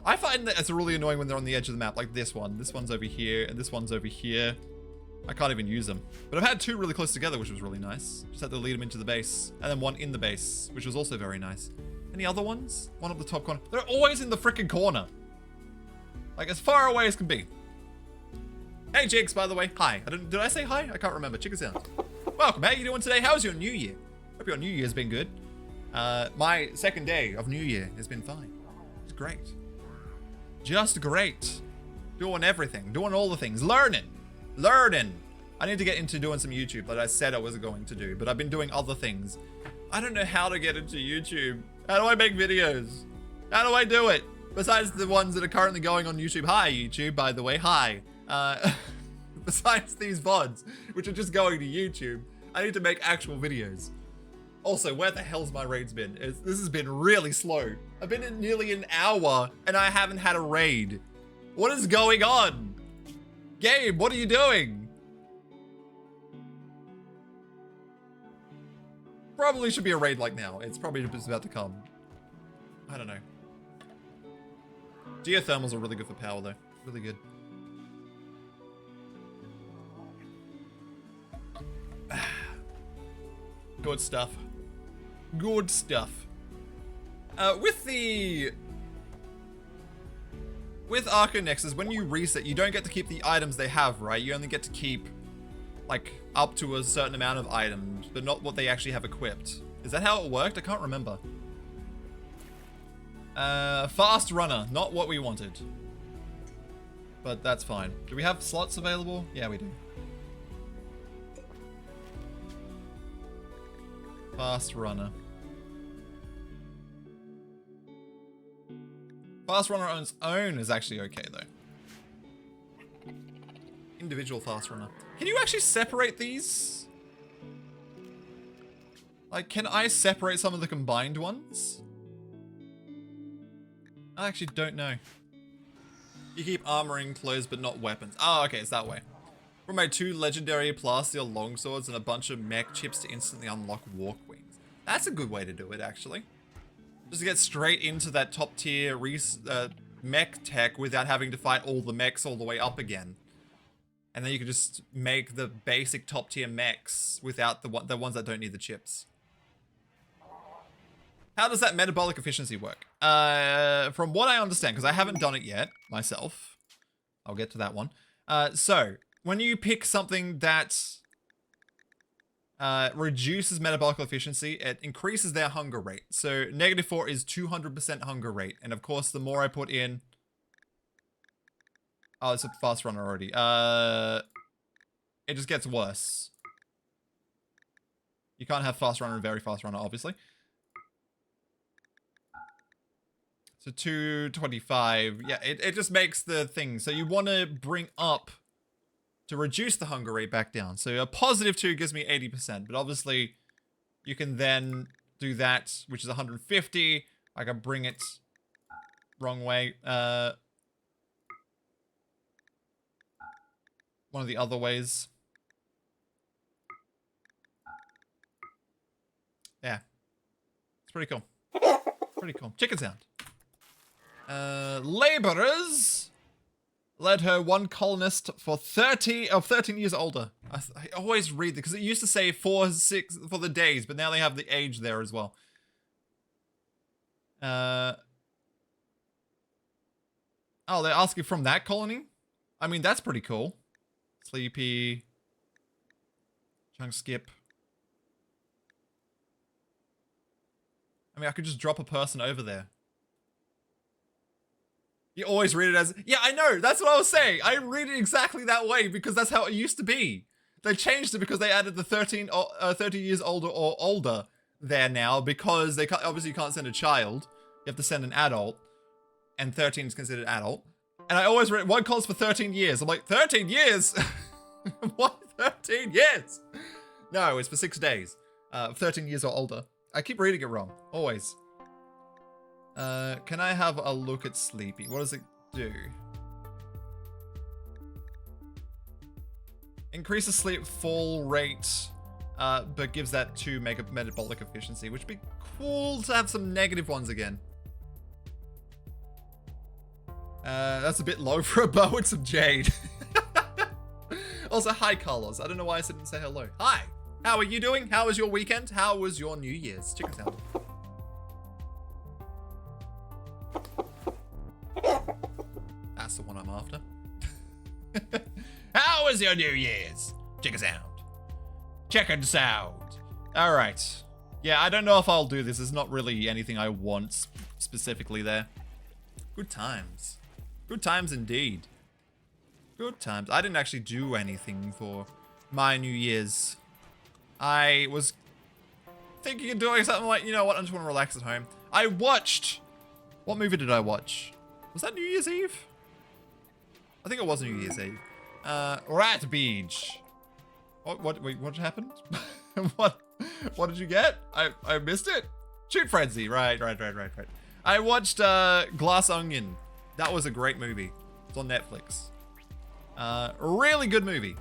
I find that it's really annoying when they're on the edge of the map, like this one. This one's over here, and this one's over here. I can't even use them. But I've had 2 really close together, which was really nice. Just had to lead them into the base. And then 1 in the base, which was also very nice. Any other ones? One up the top corner. They're always in the frickin' corner. Like, as far away as can be. Hey, Jigs, by the way. Hi. Did I say hi? I can't remember. Check us out. Welcome. How you doing today? How's your new year? Hope your new year's been good. My second day of new year has been fine. It's great. Just great. Doing everything. Doing all the things. Learning. I need to get into doing some YouTube that I said I was going to do, but I've been doing other things. I don't know how to get into YouTube. How do I make videos? How do I do it? Besides the ones that are currently going on YouTube. Hi, YouTube, by the way. Hi. Besides these VODs, which are just going to YouTube, I need to make actual videos. Also, where the hell's my raids been? This has been really slow. I've been in nearly an hour, and I haven't had a raid. What is going on? Game, what are you doing? Probably should be a raid like now. It's probably just about to come. I don't know. Geothermals are really good for power though. Really good. Good stuff. Good stuff. With Arco Nexus, when you reset, you don't get to keep the items they have, right? You only get to keep, like, up to a certain amount of items, but not what they actually have equipped. Is that how it worked? I can't remember. Fast runner, not what we wanted. But that's fine. Do we have slots available? Yeah, we do. Fast runner. Fast runner on its own is actually okay though. Individual fast runner. Can you actually separate these? Like, can I separate some of the combined ones? I actually don't know. You keep armoring clothes but not weapons. Oh, okay, it's that way. From my 2 legendary plasteel longswords and a bunch of mech chips to instantly unlock walk wings. That's a good way to do it, actually. Just to get straight into that top tier mech tech without having to fight all the mechs all the way up again. And then you can just make the basic top tier mechs without the ones that don't need the chips. How does that metabolic efficiency work? From what I understand, because I haven't done it yet myself. I'll get to that one. So, when you pick something that reduces metabolic efficiency, it increases their hunger rate. So, -4 is 200% hunger rate. And of course, the more I put in... Oh, it's a fast runner already. It just gets worse. You can't have fast runner and very fast runner, obviously. So 225, yeah, it just makes the thing. So you want to bring up to reduce the hunger rate back down. So a +2 gives me 80%, but obviously you can then do that, which is 150. I can bring it wrong way. One of the other ways. Yeah. It's pretty cool. Pretty cool. Chicken sound. Laborers led her one colonist for 13 years older. I always read that because it used to say 4, 6 for the days, but now they have the age there as well. Oh, they're asking from that colony? I mean, that's pretty cool. Sleepy. Chunk skip. I mean, I could just drop a person over there. You always read it as... Yeah, I know. That's what I was saying. I read it exactly that way because that's how it used to be. They changed it because they added the 30 years older or older there now because they obviously you can't send a child. You have to send an adult. And 13 is considered adult. And I always read... One calls for 13 years. I'm like, 13 years? What? 13 years? No, it's for 6 days. 13 years or older. I keep reading it wrong. Always. Can I have a look at Sleepy? What does it do? Increases sleep fall rate, but gives that 2 metabolic efficiency, which would be cool to have some negative ones again. That's a bit low for a bow and some jade. Also, hi, Carlos. I don't know why I didn't say hello. Hi. How are you doing? How was your weekend? How was your New Year's? Chicken sound. That's the one I'm after. How was your New Year's? Chicken sound. Chicken sound. All right. Yeah, I don't know if I'll do this. There's not really anything I want specifically there. Good times. Good times indeed. Good times. I didn't actually do anything for my New Year's. I was thinking of doing something like, you know what, I just want to relax at home. I watched... What movie did I watch? Was that New Year's Eve? I think it was New Year's Eve. Ratbeach. What happened? What did you get? I missed it. Shoot Frenzy. Right. I watched Glass Onion. That was a great movie. It's on Netflix. Really good movie.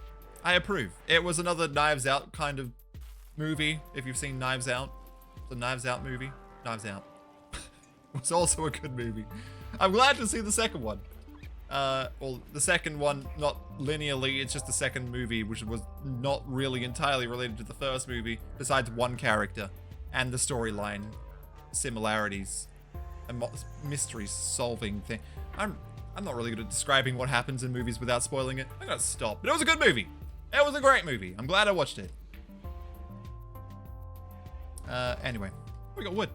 I approve. It was another Knives Out kind of movie. If you've seen Knives Out, the Knives Out movie. Knives Out. It was also a good movie. I'm glad to see the second one. Well, the second one, not linearly, it's just the second movie, which was not really entirely related to the first movie, besides one character and the storyline similarities and mystery solving thing. I'm not really good at describing what happens in movies without spoiling it. I'm gonna stop. But it was a good movie. It was a great movie. I'm glad I watched it. Anyway, we got wood.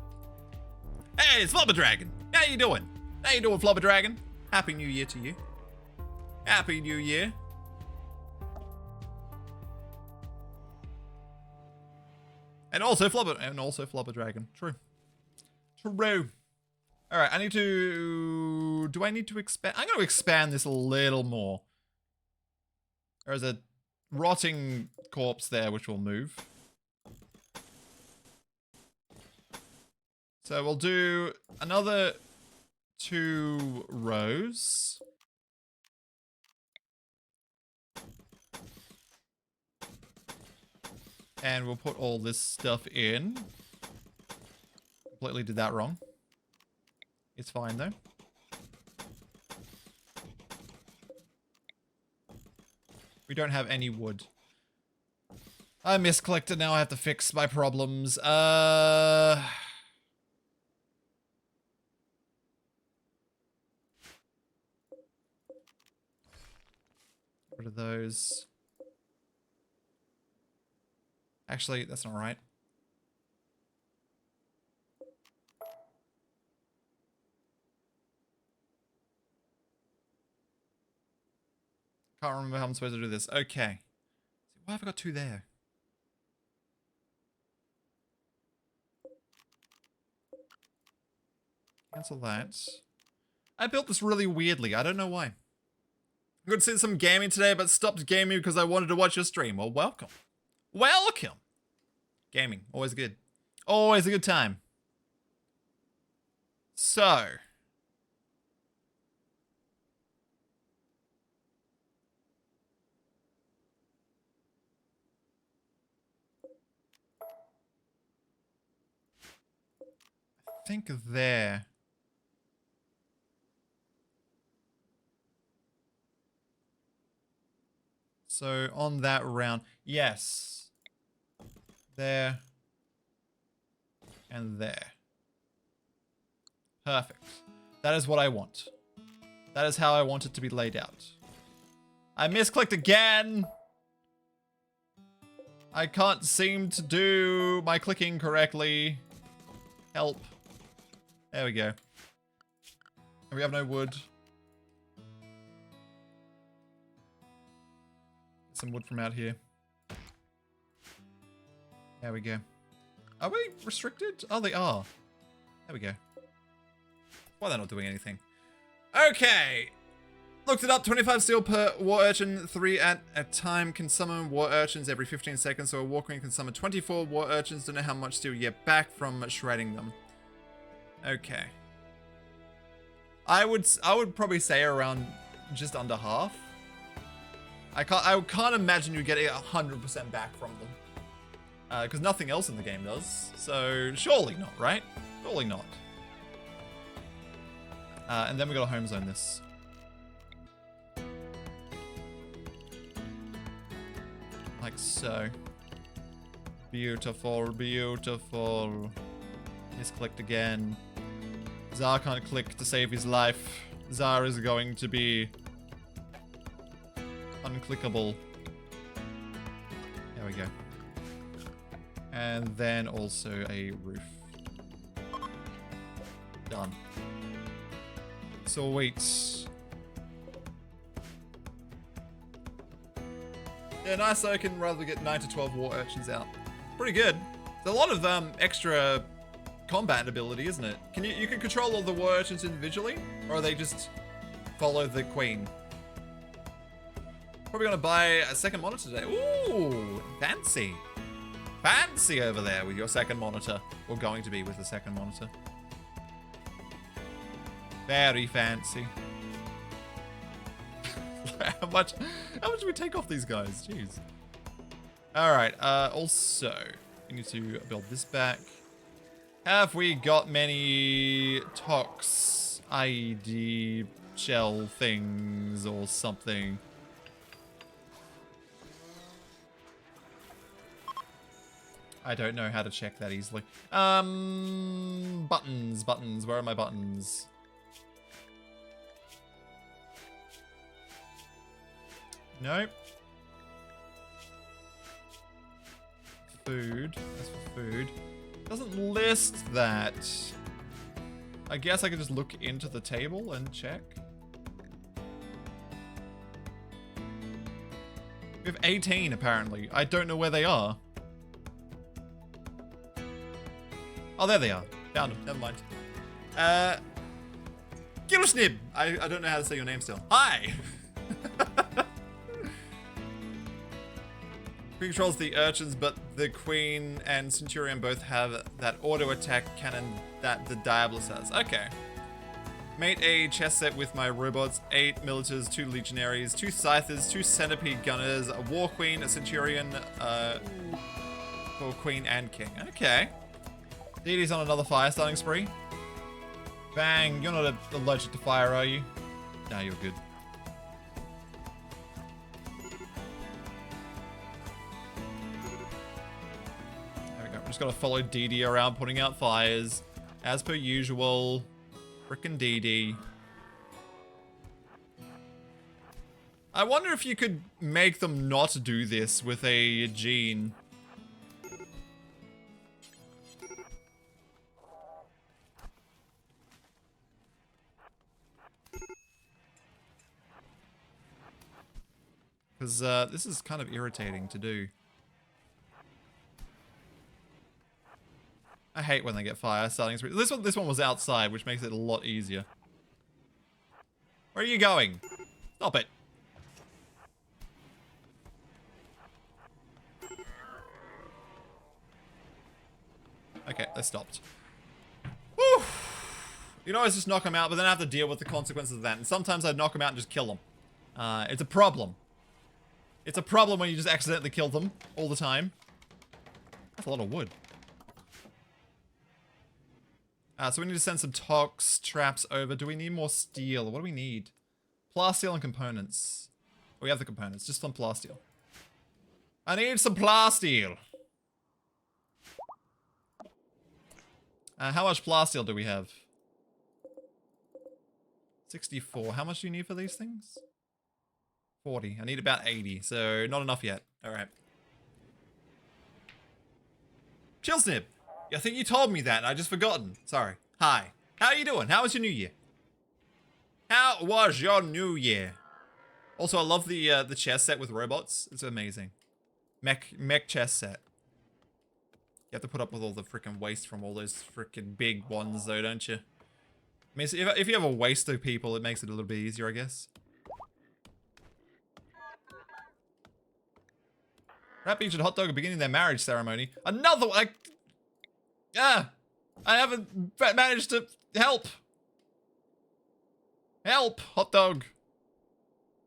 Hey, it's Flubber Dragon. How you doing? How you doing, Flubber Dragon? Happy New Year to you. Happy New Year. And also Flubber Dragon. True. All right, I need to... Do I need to expand? I'm going to expand this a little more. There's a rotting corpse there, which will move. So we'll do another 2 rows. And we'll put all this stuff in. Completely did that wrong. It's fine though. We don't have any wood. I misclicked, now I have to fix my problems. Rid of those. Actually, that's not right. Can't remember how I'm supposed to do this. Okay. Why have I got 2 there? Cancel that. I built this really weirdly. I don't know why. I'm going to see some gaming today, but stopped gaming because I wanted to watch your stream. Well, welcome. Welcome. Gaming. Always good. Always a good time. So. I think there. So on that round, yes. There. And there. Perfect. That is what I want. That is how I want it to be laid out. I misclicked again! I can't seem to do my clicking correctly. Help. There we go. And we have no wood. Some wood from out here. There we go. Are we restricted? Oh, they are. There we go. Why they're not doing anything. Okay. Looked it up. 25 steel per war urchin. 3 at a time. Can summon war urchins every 15 seconds. So a war queen can summon 24 war urchins. Don't know how much steel you get back from shredding them. Okay. I would probably say around just under half. I can't imagine you get 100% back from them. Because nothing else in the game does. So surely not, right? Surely not. And then we gotta home zone this. Like so. Beautiful, beautiful. Misclicked again. Zar can't click to save his life. Zar is going to be unclickable. There we go. And then also a roof. Done. Sweet. Yeah, nice so I can rather get 9 to 12 war urchins out. Pretty good. There's a lot of extra combat ability, isn't it? You can control all the war urchins individually, or they just follow the queen? Probably gonna buy a second monitor today. Ooh, fancy. Fancy over there with your second monitor. Or going to be with the second monitor. Very fancy. How much do we take off these guys? Jeez. Alright, also, we need to build this back. Have we got many tox ID shell things or something? I don't know how to check that easily. Buttons. Where are my buttons? Nope. Food. That's for food. Doesn't list that. I guess I could just look into the table and check. We have 18 apparently. I don't know where they are. Oh, there they are. Found them. Never mind. Gilsnib! I don't know how to say your name still. Hi! Queen controls the urchins, but the Queen and Centurion both have that auto attack cannon that the Diabolus has. Okay. Made a chess set with my robots, 8 militars, 2 legionaries, 2 scythers, 2 centipede gunners, a war queen, a centurion, for queen and king. Okay. Didi's on another fire starting spree. Bang, you're not allergic to fire, are you? No, you're good. There we go. We're just gotta follow Didi around putting out fires. As per usual. Frickin' Didi. I wonder if you could make them not do this with a gene. Because this is kind of irritating to do. I hate when they get fire starting. This one was outside, which makes it a lot easier. Where are you going? Stop it. Okay, they stopped. Woo! You know, I just knock them out, but then I have to deal with the consequences of that. And sometimes I knock them out and just kill them. It's a problem. It's a problem when you just accidentally kill them all the time. That's a lot of wood. So we need to send some tox traps over. Do we need more steel? What do we need? Plasteel and components. We have the components. Just some plasteel. I need some plasteel. How much plasteel do we have? 64. How much do you need for these things? 40. I need about 80, so not enough yet. Alright. Chillsnip! I think you told me that and I just forgotten. Sorry. Hi. How are you doing? How was your new year? How was your new year? Also, I love the chess set with robots. It's amazing. Mech chess set. You have to put up with all the freaking waste from all those freaking big ones though, don't you? I mean, so if you have a waste of people, it makes it a little bit easier, I guess. Rat Beach and Hot Dog are beginning their marriage ceremony. Another one! I haven't managed to help. Help, Hot Dog.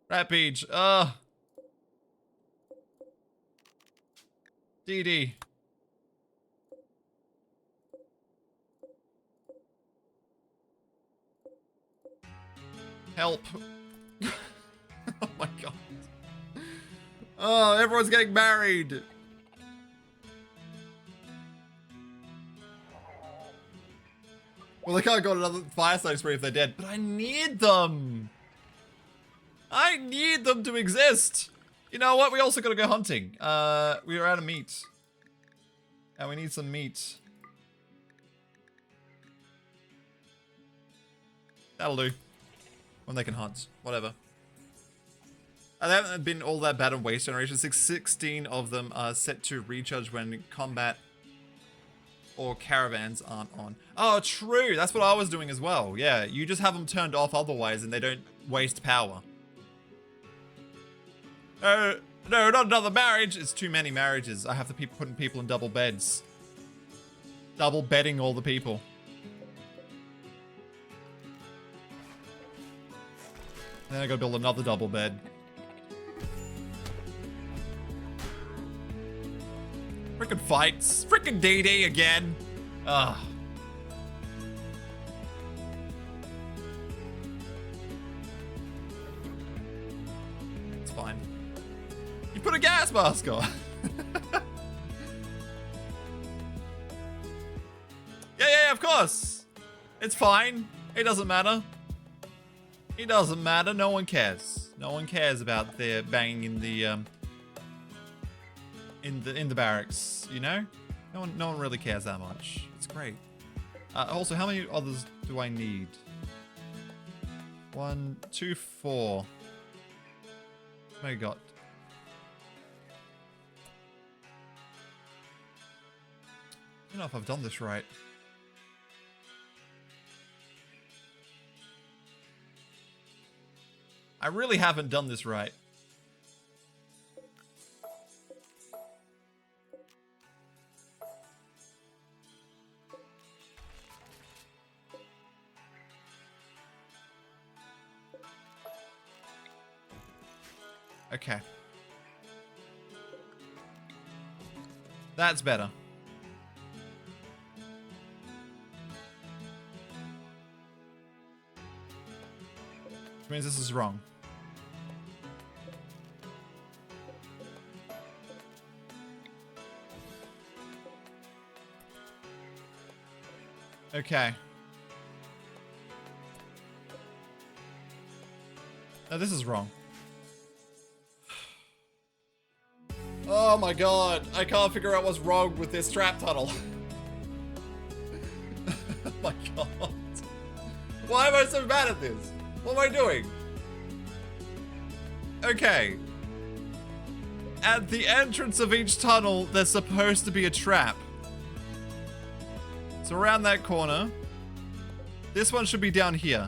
Rat Beach, DD. Help. Oh my god. Oh, everyone's getting married. Well, they can't go on another fireside spree if they're dead, but I need them. I need them to exist. You know what? We also gotta go hunting. We are out of meat. And we need some meat. That'll do. When they can hunt. Whatever. They haven't been all that bad in Waste Generation 6. 16 of them are set to recharge when combat or caravans aren't on. Oh, true. That's what I was doing as well. Yeah, you just have them turned off otherwise and they don't waste power. No, not another marriage. It's too many marriages. I have to keep putting people in double beds. Double bedding all the people. Then I gotta build another double bed. Frickin' fights. Frickin' DD again. Ugh. It's fine. You put a gas mask on. Yeah, of course. It's fine. It doesn't matter. It doesn't matter. No one cares. No one cares about their banging in the in the barracks, you know? No one really cares that much. It's great. Also, how many others do I need? 1, 2, 4. What have I got? I don't know if I've done this right. I really haven't done this right. Okay. That's better. Which means this is wrong. Okay. No, this is wrong. Oh my god, I can't figure out what's wrong with this trap tunnel. Oh my god. Why am I so bad at this? What am I doing? Okay. At the entrance of each tunnel, there's supposed to be a trap. So around that corner. This one should be down here.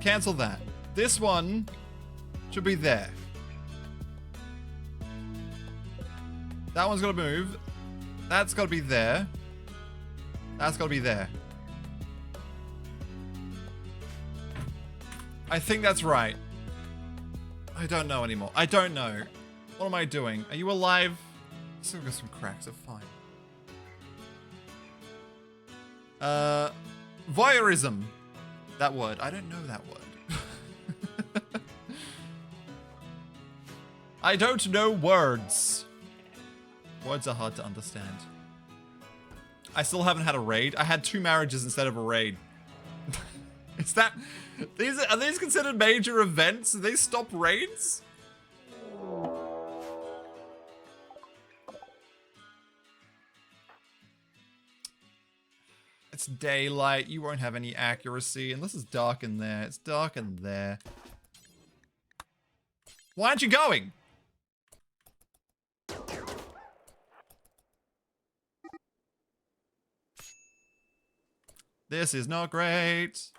Cancel that. This one should be there. That one's gotta move. That's gotta be there. That's gotta be there. I think that's right. I don't know anymore. I don't know. What am I doing? Are you alive? Still got some cracks, so fine. Voyeurism. That word. I don't know that word. I don't know words. Words are hard to understand. I still haven't had a raid. I had 2 marriages instead of a raid. Is that... Are these considered major events? Do they stop raids? It's daylight. You won't have any accuracy. And this is dark in there. It's dark in there. Why aren't you going? This is not great.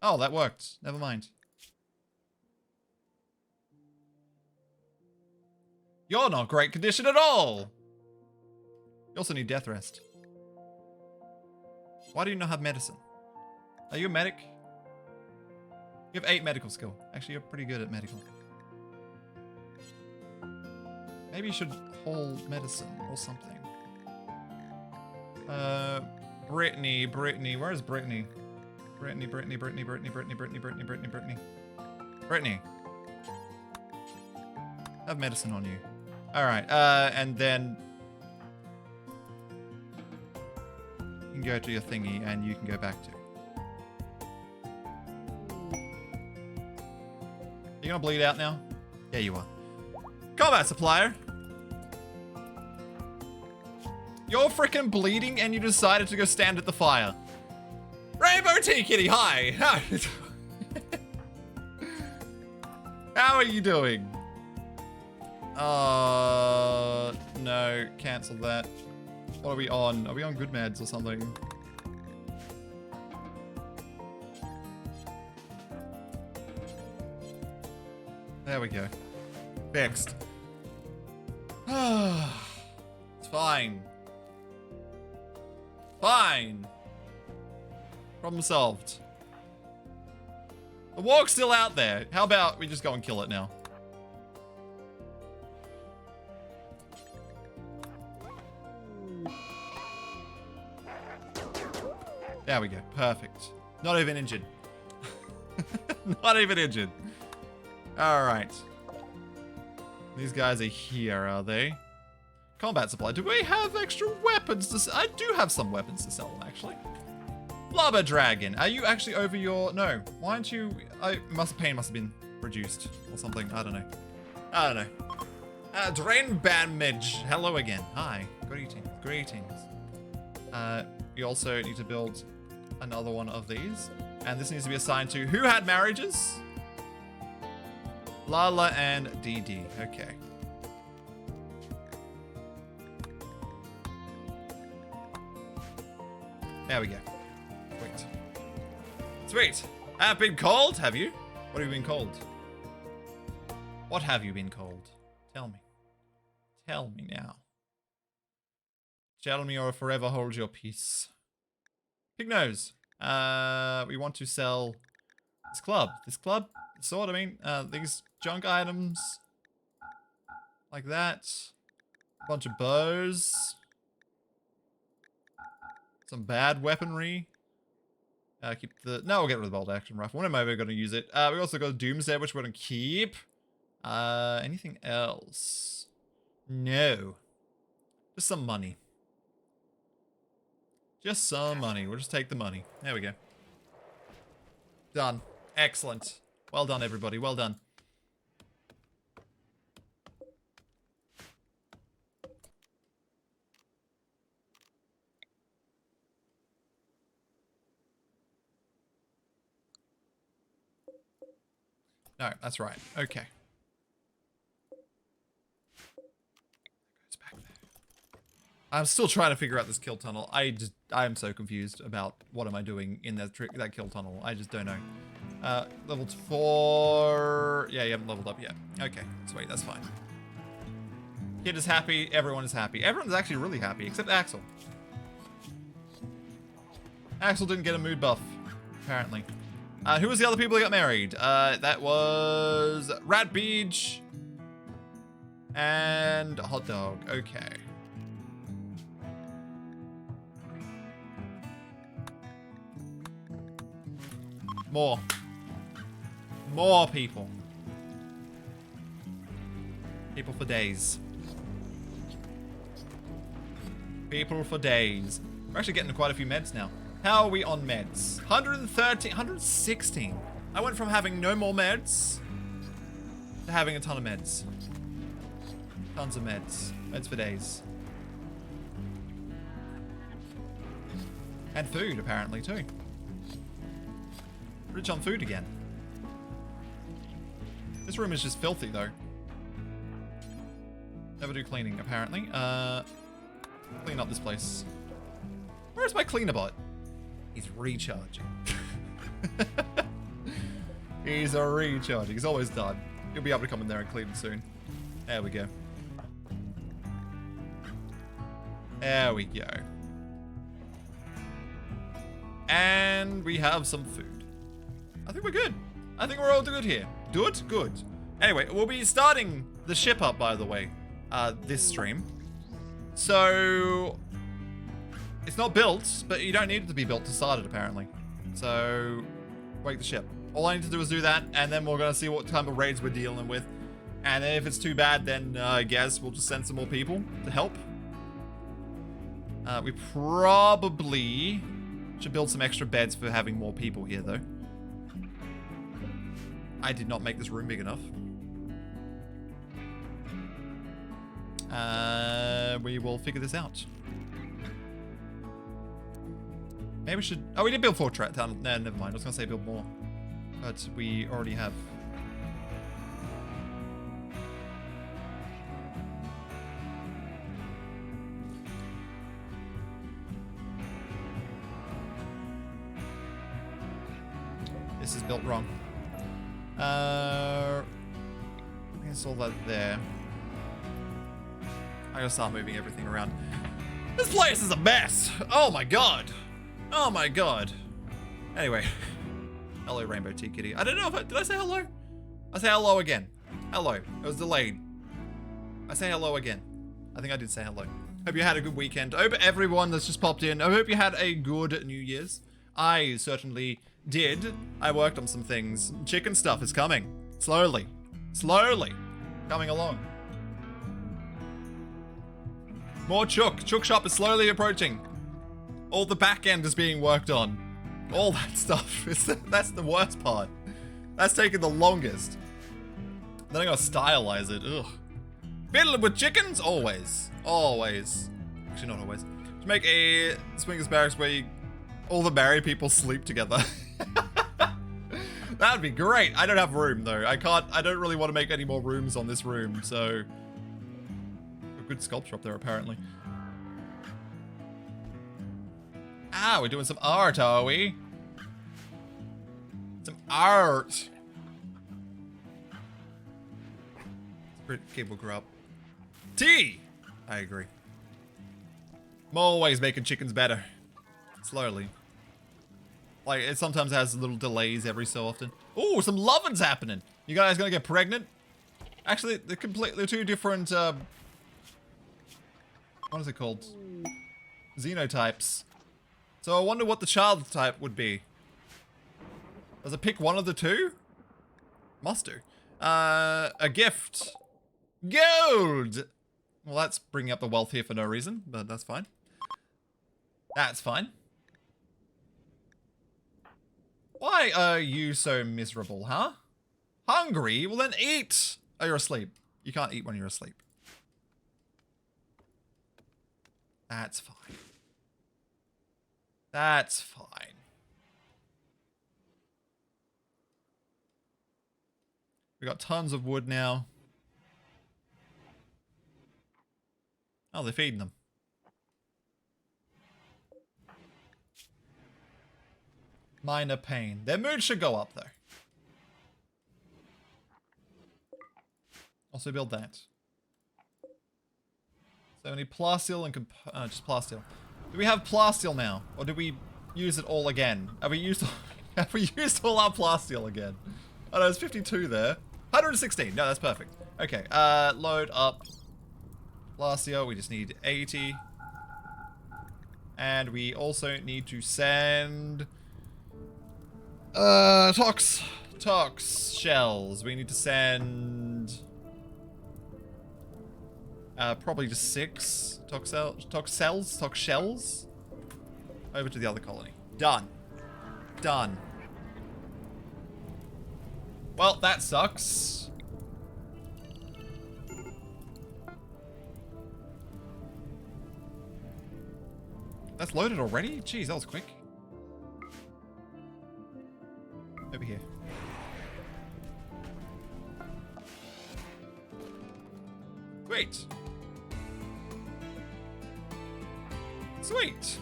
Oh, that worked. Never mind. You're not great condition at all. You also need death rest. Why do you not have medicine? Are you a medic? You have 8 medical skill. Actually, you're pretty good at medical. Maybe you should hold medicine or something. Brittany. Where is Brittany? Brittany. Have medicine on you. Alright, and then you can go to your thingy and you can go back to. You gonna bleed out now? Yeah, you are. Combat supplier! You're freaking bleeding and you decided to go stand at the fire. Rainbow Tea Kitty, hi! How are you doing? No, cancel that. What are we on? Are we on good meds or something? There we go. Fixed. It's fine. Fine. Problem solved. The walk's still out there. How about we just go and kill it now? There we go. Perfect. Not even injured. Not even injured. Alright. These guys are here, are they? Combat supply. Do we have extra weapons to sell? I do have some weapons to sell them, actually. Blubber Dragon. Are you actually over your... No. Why aren't you... Pain must have been reduced or something. I don't know. I don't know. Drain Bandmage. Hello again. Hi. Greetings. Greetings. We also need to build another one of these. And this needs to be assigned to... Who had marriages? Lala and DD. Okay. There we go. Sweet. Sweet. I've been called, have you? What have you been called? What have you been called? Tell me. Tell me now. Tell me or forever hold your peace. Pig nose. We want to sell this club. This club? Sword, I mean, these junk items. Like that. A bunch of bows. Some bad weaponry. Keep the... No, we'll get rid of the bolt action rifle. When am I ever going to use it? We also got Doomsday, which we're going to keep. Anything else? No. Just some money. Just some money. We'll just take the money. There we go. Done. Excellent. Well done, everybody. Well done. No, that's right. Okay. Goes back there. I'm still trying to figure out this kill tunnel. I'm so confused about what am I doing in that kill tunnel. I just don't know. Level 4. Yeah, you haven't leveled up yet. Okay, sweet, that's fine. Kid is happy, everyone is happy. Everyone's actually really happy, except Axel. Axel didn't get a mood buff, apparently. Who was the other people that got married? That was Rat Beach and Hot Dog. Okay. More people. People for days. People for days. We're actually getting quite a few meds now. How are we on meds? 113, 116. I went from having no more meds to having a ton of meds. Tons of meds. Meds for days. And food, apparently, too. Rich on food again. This room is just filthy, though. Never do cleaning, apparently. Clean up this place. Where's my cleaner bot? He's recharging. He's recharging. He's always done. You'll be able to come in there and clean soon. There we go. There we go. And we have some food. I think we're good. I think we're all good here. Good? Good. Anyway, we'll be starting the ship up, by the way, this stream. So, it's not built, but you don't need it to be built to start it, apparently. So, wake the ship. All I need to do is do that, and then we're going to see what type of raids we're dealing with. And if it's too bad, then I guess we'll just send some more people to help. We probably should build some extra beds for having more people here, though. I did not make this room big enough. We will figure this out. Maybe we should... Oh, we did build 4 tunnels. No, never mind. I was going to say build more. But we already have I guess all that there. I gotta start moving everything around. This place is a mess. Oh my god. Oh my god. Anyway. Hello, Rainbow Tea Kitty. I don't know if did I say hello? I say hello again. Hello. It was delayed. I say hello again. I think I did say hello. Hope you had a good weekend. I hope everyone that's just popped in, I hope you had a good New Year's. I certainly did. I worked on some things. Chicken stuff is coming. Slowly. Slowly. Coming along. More Chook. Chook Shop is slowly approaching. All the back end is being worked on. All that stuff. That's the worst part. That's taking the longest. Then I gotta stylize it. Ugh. Fiddling with chickens? Always. Always. Actually, not always. To make a swingers barracks where all the married people sleep together. That'd be great. I don't have room though. I don't really want to make any more rooms on this room, so. A good sculpture up there apparently. Ah, we're doing some art, are we? Some art. Cable grew up. Tea! I agree. I'm always making chickens better. Slowly. Like, it sometimes has little delays every so often. Ooh, some lovin's happening. You guys gonna get pregnant? Actually, they're completely two different, what is it called? Xenotypes. So I wonder what the child type would be. Does it pick one of the two? Must do. A gift. Gold! Well, that's bringing up the wealth here for no reason, but that's fine. That's fine. Why are you so miserable, huh? Hungry? Well then eat! Oh, you're asleep. You can't eat when you're asleep. That's fine. That's fine. We got tons of wood now. Oh, they're feeding them. Minor pain. Their mood should go up, though. Also build that. So we need plasteel and just plasteel. Do we have plasteel now? Or did we use it all again? Have we used all our plasteel again? Oh no, it's 52 there. 116. No, that's perfect. Okay, load up plasteel. We just need 80. And we also need to send tox shells. We need to send probably just 6 tox shells over to the other colony. Done. Done. Well, that sucks. That's loaded already? Jeez, that was quick. Over here. Sweet. Sweet.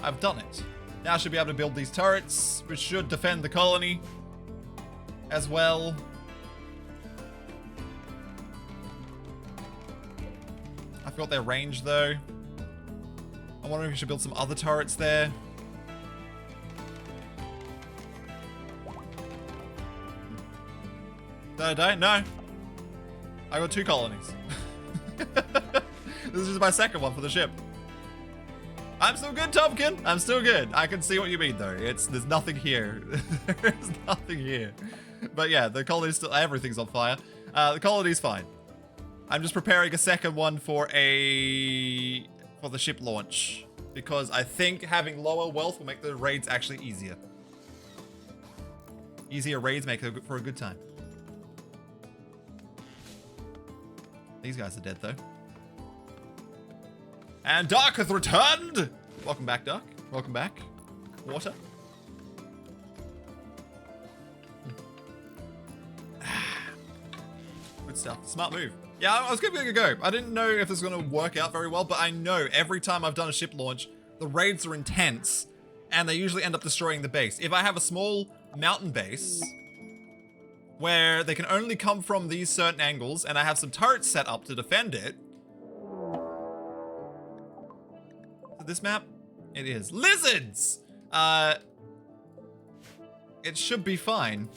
I've done it. Now I should be able to build these turrets, which should defend the colony as well. I forgot their range though. I'm wondering if we should build some other turrets there. I don't know. I got 2 colonies. This is my second one for the ship. I'm still good, Tompkin. I'm still good. I can see what you mean though. There's nothing here. There's nothing here. But yeah, the colony's still, everything's on fire. The colony's fine. I'm just preparing a second one for the ship launch. Because I think having lower wealth will make the raids actually easier. Easier raids make it for a good time. These guys are dead though. And Dark hath returned! Welcome back, Dark. Welcome back. Water. Good stuff. Smart move. Yeah, I was giving it a go. I didn't know if this was going to work out very well, but I know every time I've done a ship launch, the raids are intense, and they usually end up destroying the base. If I have a small mountain base, where they can only come from these certain angles, and I have some turrets set up to defend it. So this map, it is. Lizards! It should be fine.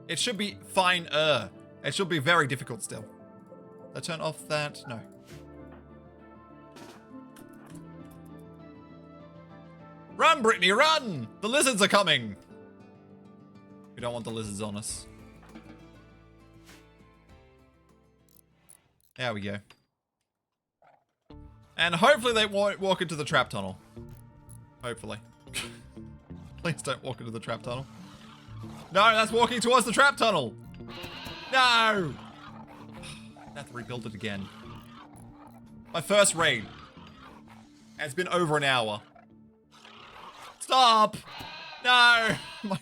It should be fine-er. It should be very difficult still. I turn off that? No. Run, Brittany, run! The lizards are coming! We don't want the lizards on us. There we go. And hopefully they won't walk into the trap tunnel. Hopefully. Please don't walk into the trap tunnel. No, that's walking towards the trap tunnel! No! I have to rebuild it again. My first raid. And it's been over an hour. Stop! No! My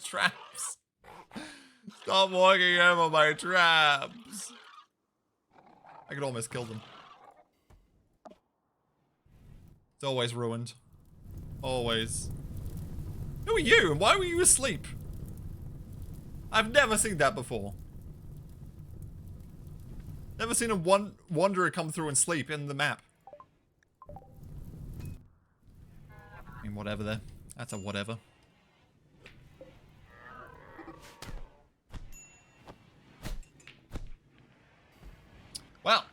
traps. Stop walking over my traps. I could almost kill them. It's always ruined. Always. Who are you? And why were you asleep? I've never seen that before. Never seen a wanderer come through and sleep in the map. I mean, whatever there. That's a whatever. Well,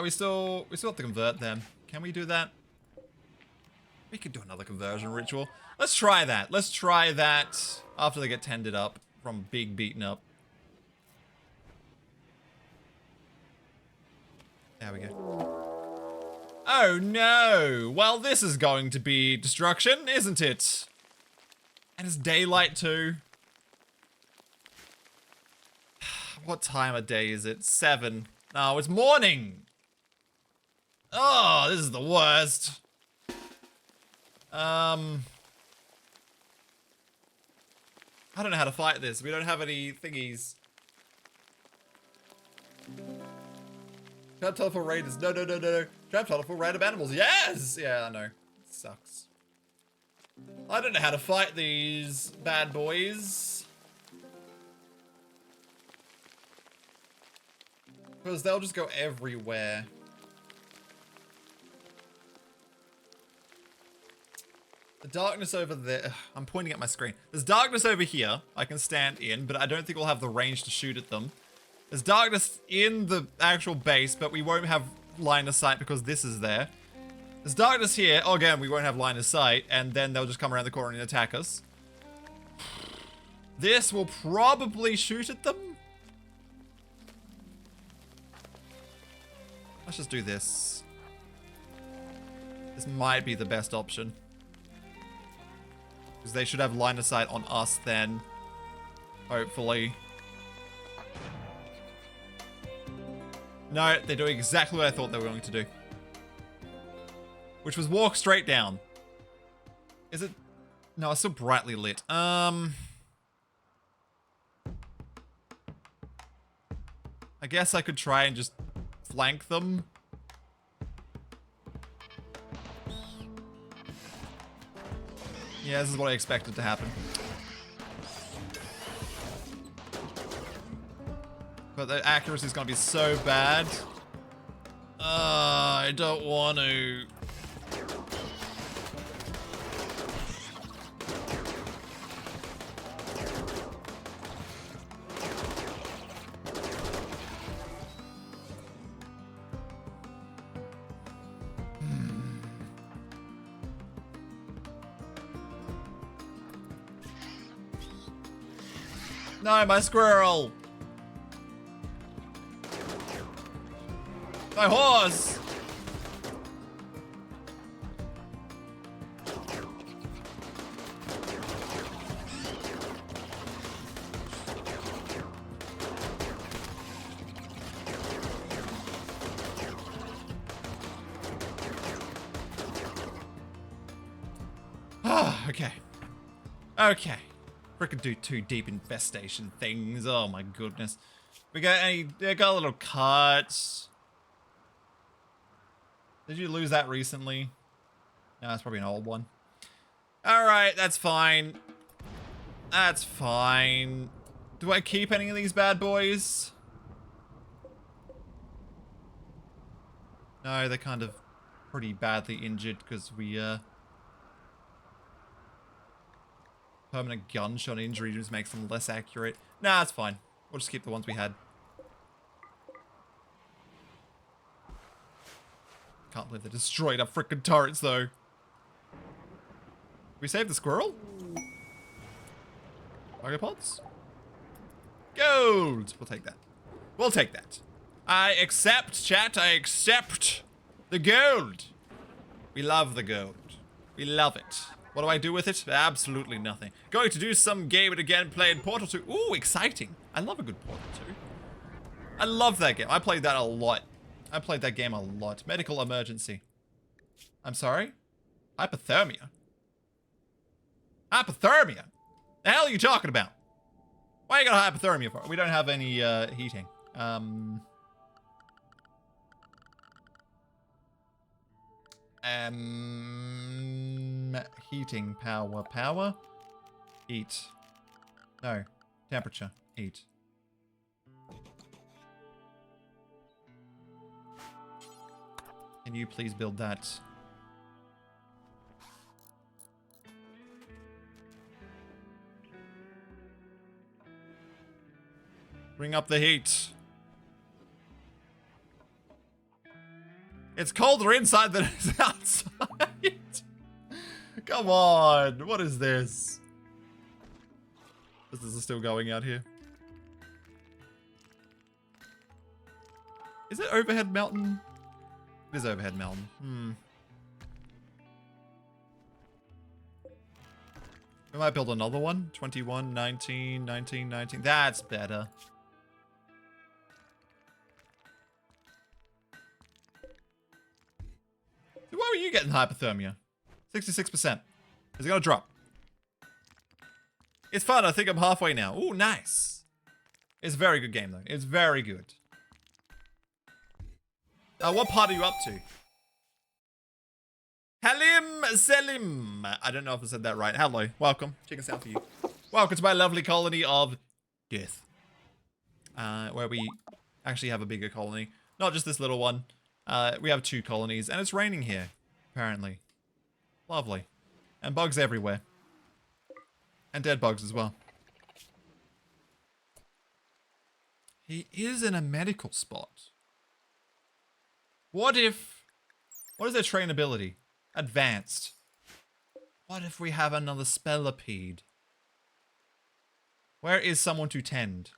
we still have to convert them. Can we do that? We could do another conversion ritual. Let's try that. Let's try that after they get tended up from being beaten up. There we go. Oh no! Well, this is going to be destruction, isn't it? And it's daylight too. What time of day is it? 7. No, it's morning! Oh, this is the worst. I don't know how to fight this. We don't have any thingies. Trap tunnel for raiders. No. Trap tunnel for random animals. Yes! Yeah, I know. It sucks. I don't know how to fight these bad boys. Because they'll just go everywhere. The darkness over there. Ugh, I'm pointing at my screen. There's darkness over here I can stand in, but I don't think we'll have the range to shoot at them. There's darkness in the actual base, but we won't have line of sight because this is there. There's darkness here. Oh, again, we won't have line of sight, and then they'll just come around the corner and attack us. This will probably shoot at them. Let's just do this. This might be the best option. Because they should have line of sight on us then. Hopefully. No, they're doing exactly what I thought they were going to do. Which was walk straight down. Is it? No, it's still brightly lit. I guess I could try and just flank them. Yeah, this is what I expected to happen. But the accuracy is going to be so bad. I don't want to. No, my squirrel! My horse! Okay. Okay. Freaking do 2 deep infestation things. Oh my goodness. We got a little cuts. Did you lose that recently? No, that's probably an old one. Alright, that's fine. That's fine. Do I keep any of these bad boys? No, they're kind of pretty badly injured because we, permanent gunshot injury just makes them less accurate. Nah, it's fine. We'll just keep the ones we had. Can't believe they destroyed our frickin' turrets, though. We saved the squirrel? Pods? Gold! We'll take that. We'll take that. I accept, chat. I accept the gold. We love the gold. We love it. What do I do with it? Absolutely nothing. Going to do some game again, playing Portal 2. Ooh, exciting. I love a good Portal 2. I love that game. I played that a lot. I played that game a lot. Medical emergency. I'm sorry? Hypothermia? Hypothermia? The hell are you talking about? Why you got hypothermia for? We don't have any heating. Heating power. Heat. No. Temperature. Heat. Can you please build that? Bring up the heat. It's colder inside than it's outside. Come on. What is this? This is still going out here. Is it overhead mountain? It is overhead mountain. We might build another one. 21, 19, 19, 19. That's better. So why were you getting hypothermia? 66%. Is it gonna drop? It's fun. I think I'm halfway now. Ooh, nice. It's a very good game, though. It's very good. What part are you up to? Halim Selim. I don't know if I said that right. Hello. Welcome. Chicken sound for you. Welcome to my lovely colony of death. Where we actually have a bigger colony. Not just this little one. We have 2 colonies, and it's raining here, apparently. Lovely. And bugs everywhere. And dead bugs as well. He is in a medical spot. What is their trainability? Advanced. What if we have another spellipede? Where is someone to tend?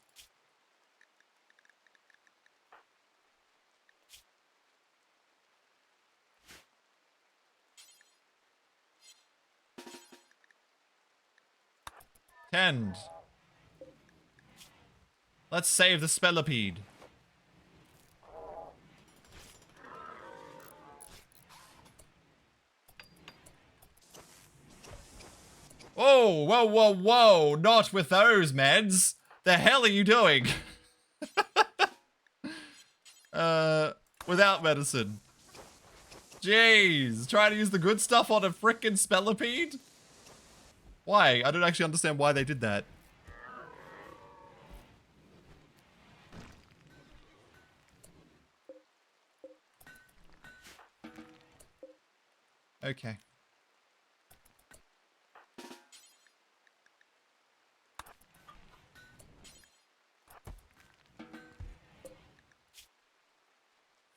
Tend. Let's save the spellipede. Oh, whoa, whoa, whoa. Not with those meds. The hell are you doing? Without medicine. Jeez. Trying to use the good stuff on a frickin' spellipede? Why? I don't actually understand why they did that. Okay.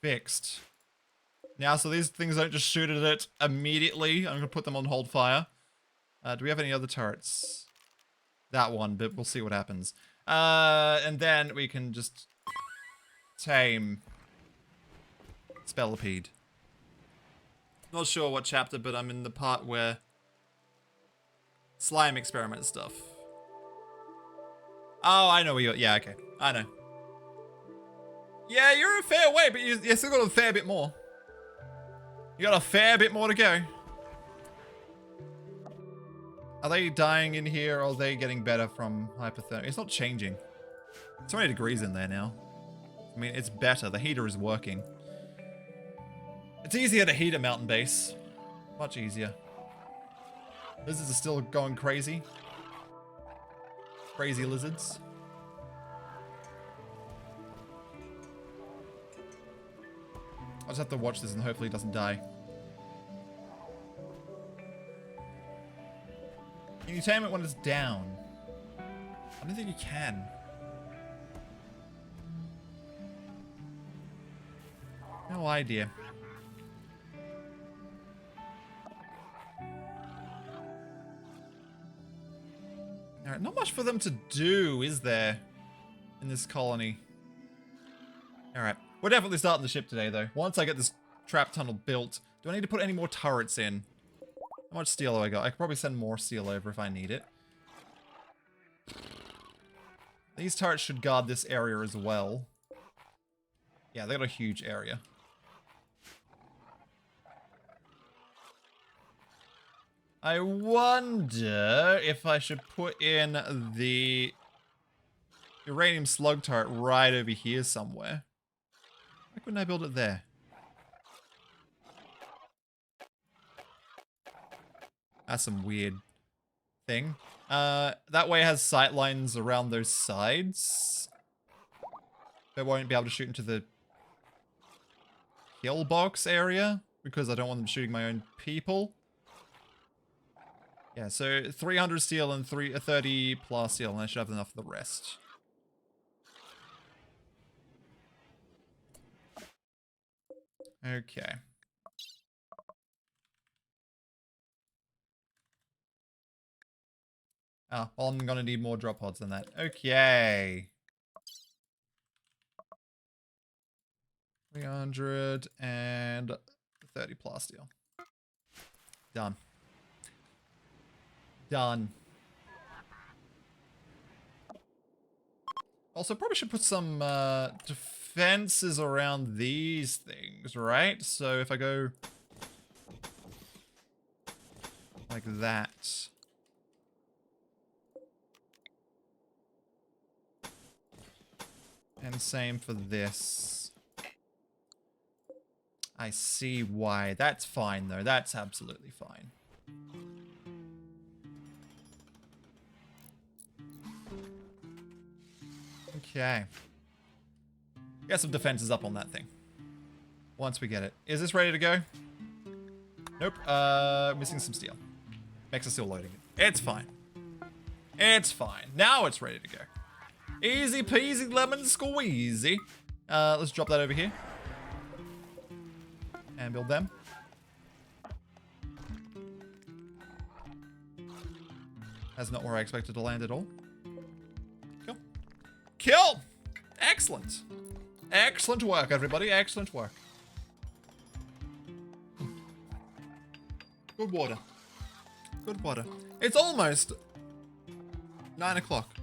Fixed. Now, so these things don't just shoot at it immediately. I'm going to put them on hold fire. Do we have any other turrets? That one, but we'll see what happens. And then we can just tame Spellipede. Not sure what chapter, but I'm in the part where slime experiment stuff. Oh, I know where you're. Yeah, okay. I know. Yeah, you're a fair way, but you still got a fair bit more. You got a fair bit more to go. Are they dying in here, or are they getting better from hypothermia? It's not changing. It's 20 degrees in there now. I mean, it's better. The heater is working. It's easier to heat a mountain base. Much easier. Lizards are still going crazy. Crazy lizards. I'll just have to watch this and hopefully it doesn't die. Can you tame it when it's down? I don't think you can. No idea. Alright, not much for them to do, is there? In this colony. Alright. We're definitely starting the ship today, though. Once I get this trap tunnel built. Do I need to put any more turrets in? How much steel do I got? I could probably send more steel over if I need it. These turrets should guard this area as well. Yeah, they got a huge area. I wonder if I should put in the uranium slug turret right over here somewhere. Why couldn't I build it there? That's some weird thing. That way it has sight lines around those sides. But won't be able to shoot into the kill box area because I don't want them shooting my own people. Yeah, so 300 steel and 30 plus steel, and I should have enough for the rest. Okay. Oh, well, I'm gonna need more drop pods than that. Okay. 330 plus steel. Done. Done. Also, probably should put some defenses around these things, right? So if I go like that. And same for this. I see why. That's fine, though. That's absolutely fine. Okay. Get some defenses up on that thing. Once we get it. Is this ready to go? Nope. Missing some steel. Makes us still loading it. It's fine. It's fine. Now it's ready to go. Easy peasy lemon squeezy. Let's drop that over here. And build them. That's not where I expected to land at all. Cool. Kill! Excellent. Excellent work, everybody. Excellent work. Good water. Good water. It's almost 9 o'clock.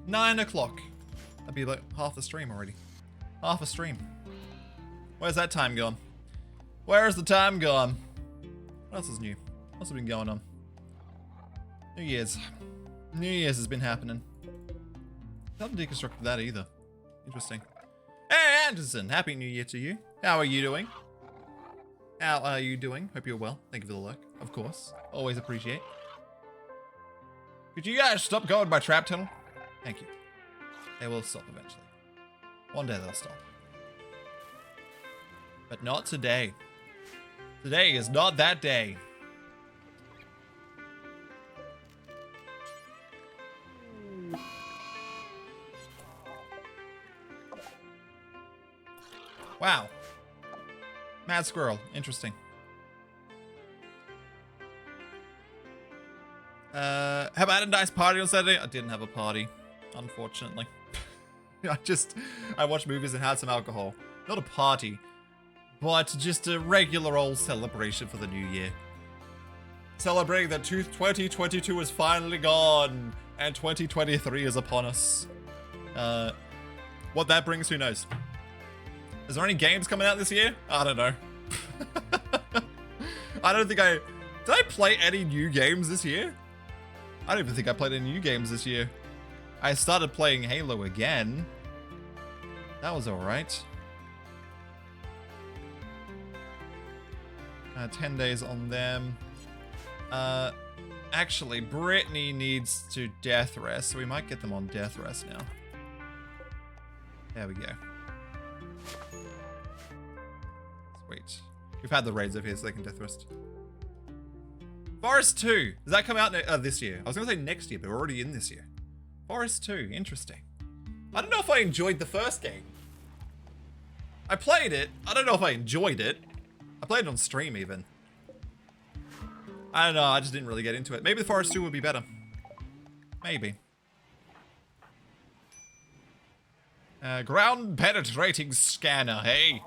9 o'clock. That'd be like half the stream already. Half a stream. Where's that time gone? Where's the time gone? What else is new? What else has been going on? New Year's. New Year's has been happening. Haven't deconstructed that either. Interesting. Hey, Anderson! Happy New Year to you. How are you doing? How are you doing? Hope you're well. Thank you for the like. Of course. Always appreciate. Could you guys stop going by trap tunnel? Thank you. They will stop eventually. One day they'll stop. But not today. Today is not that day. Wow. Mad squirrel. Interesting. How about a nice party on Saturday? I didn't have a party, unfortunately. I watched movies and had some alcohol. Not a party, but just a regular old celebration for the new year. Celebrating that 2022 is finally gone and 2023 is upon us. What that brings, who knows? Is there any games coming out this year? I don't know. I don't think did I play any new games this year? I don't even think I played any new games this year. I started playing Halo again. That was alright. 10 days on them. Actually, Brittany needs to death rest, so we might get them on death rest now. There we go. Sweet. We've had the raids over here, so they can death rest. Forest 2. Does that come out this year? I was going to say next year, but we're already in this year. Forest 2. Interesting. I don't know if I enjoyed the first game. I played it. I don't know if I enjoyed it. I played it on stream, even. I don't know. I just didn't really get into it. Maybe the Forest 2 would be better. Maybe. Ground penetrating scanner. Hey.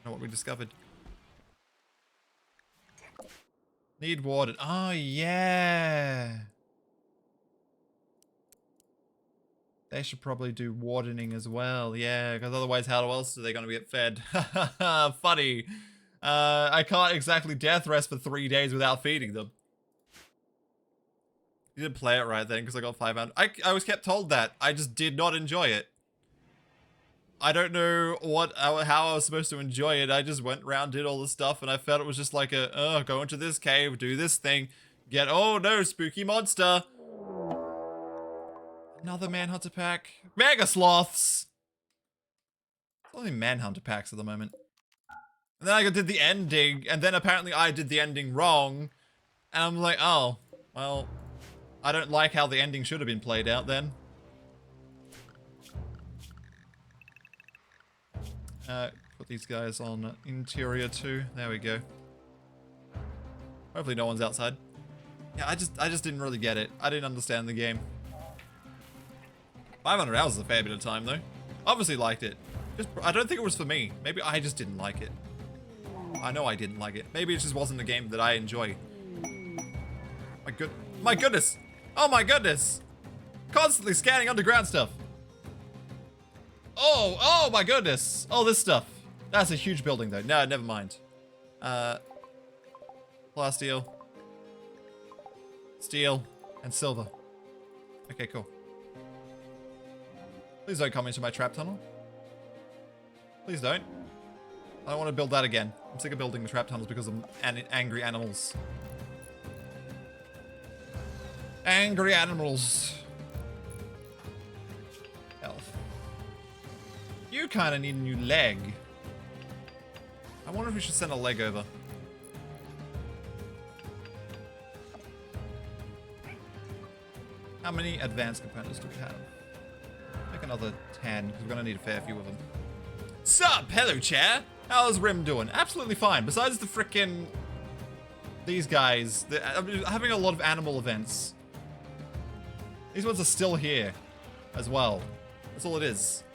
Know what we discovered. Need warden. Oh, yeah. They should probably do wardening as well. Yeah, because otherwise how else are they going to get fed? Funny. I can't exactly death rest for 3 days without feeding them. You didn't play it right then because I got 500. I was kept told that. I just did not enjoy it. I don't know how I was supposed to enjoy it. I just went around, did all the stuff, and I felt it was just like go into this cave, do this thing, get, oh no, spooky monster. Another Manhunter pack. Mega Sloths! Only Manhunter packs at the moment. And then I did the ending, and then apparently I did the ending wrong. And I'm like, oh, well, I don't like how the ending should have been played out then. Put these guys on interior too. There we go. Hopefully no one's outside. Yeah, I just didn't really get it. I didn't understand the game. 500 hours is a fair bit of time though. Obviously liked it. I don't think it was for me. Maybe I just didn't like it. I know I didn't like it. Maybe it just wasn't a game that I enjoy. My goodness! Oh my goodness! Constantly scanning underground stuff. Oh my goodness! Oh, this stuff. That's a huge building though. No, never mind. Plasteel. Steel. And silver. Okay, cool. Please don't come into my trap tunnel. Please don't. I don't want to build that again. I'm sick of building the trap tunnels because of angry animals. Angry animals. Health. You kind of need a new leg. I wonder if we should send a leg over. How many advanced components do we have? Make another 10, because we're going to need a fair few of them. Sup? Hello, chair. How's Rim doing? Absolutely fine. Besides the frickin' these guys, I'm having a lot of animal events. These ones are still here as well. That's all it is.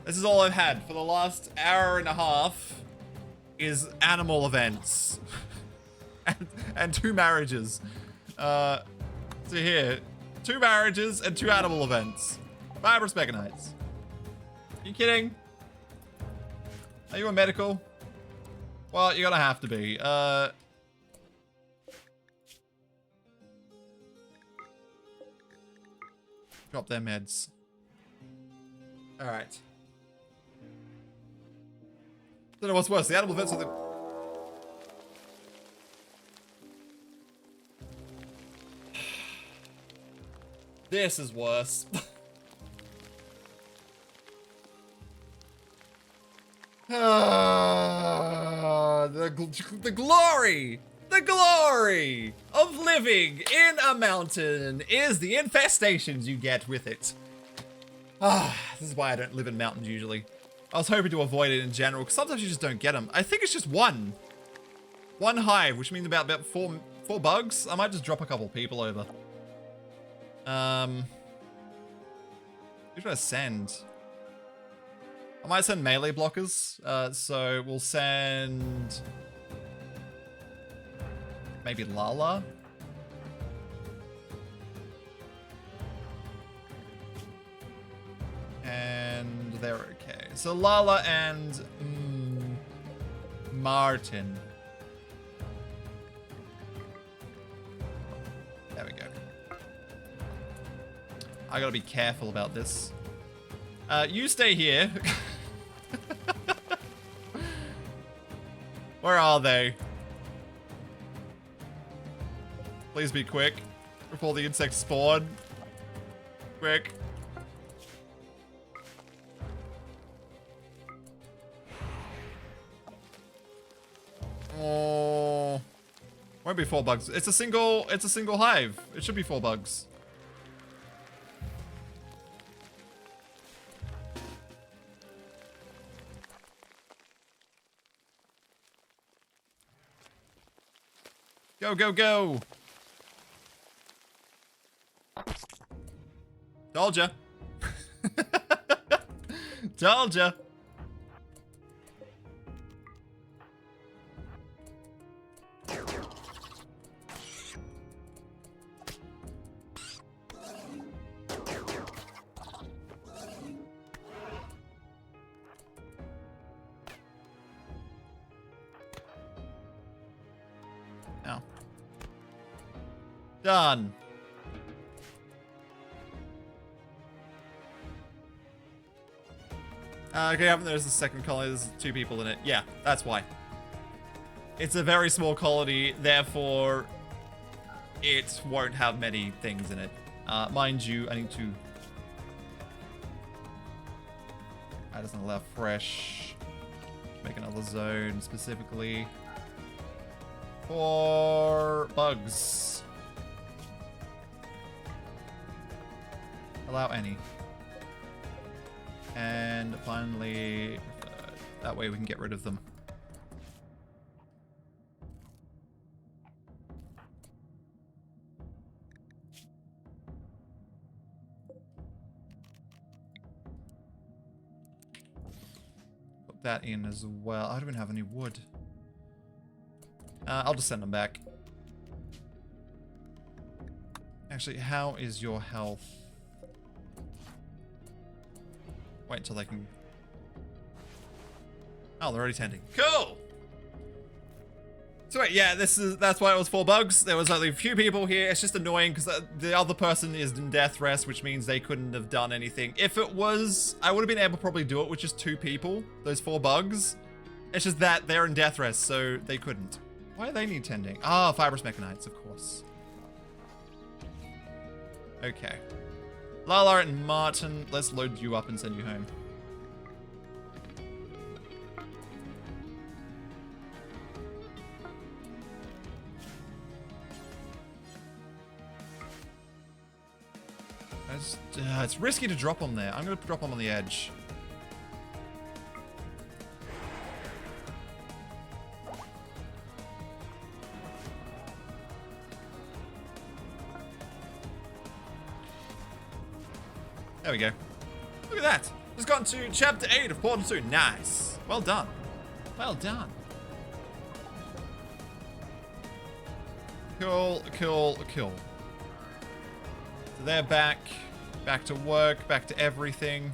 This is all I've had for the last hour and a half is animal events. and 2 marriages. So here, 2 marriages and 2 animal events. Fibrous Mechanites. Are you kidding? Are you a medical? Well, you're gonna have to be. Drop their meds. Alright. Don't know what's worse, the animal events or the... This is worse. The glory! The glory of living in a mountain is the infestations you get with it. This is why I don't live in mountains usually. I was hoping to avoid it in general, because sometimes you just don't get them. I think it's just one. One hive, which means about 4 bugs. I might just drop a couple people over. Who should I send? I might send melee blockers. So we'll send... maybe Lala? And they're okay. So Lala and Martin. There we go. I gotta be careful about this. You stay here. Where are they? Please be quick before the insects spawn. Quick. Oh, won't be 4 bugs. It's a single hive. It should be 4 bugs. Go, go, go. Told ya. Told ya. Oh. Done. Okay, I haven't noticed the second colony. There's 2 people in it. Yeah, that's why. It's a very small colony, therefore it won't have many things in it. Mind you, I need to... That doesn't allow fresh. Make another zone specifically for bugs. Allow any. And finally, that way we can get rid of them. Put that in as well. I don't even have any wood. I'll just send them back. Actually, how is your health? Wait until they can... Oh, they're already tending. Cool! So wait, yeah, that's why it was 4 bugs. There was only a few people here. It's just annoying because the other person is in death rest, which means they couldn't have done anything. If it was... I would have been able to probably do it with just 2 people. Those 4 bugs. It's just that they're in death rest, so they couldn't. Why do they need tending? Ah, fibrous mechanites, of course. Okay. Lala and Martin, let's load you up and send you home. It's risky to drop them there. I'm going to drop them on the edge. There we go. Look at that. Just gotten to chapter 8 of Portal 2. Nice. Well done. Well done. Cool, cool, cool. So they're back. Back to work. Back to everything.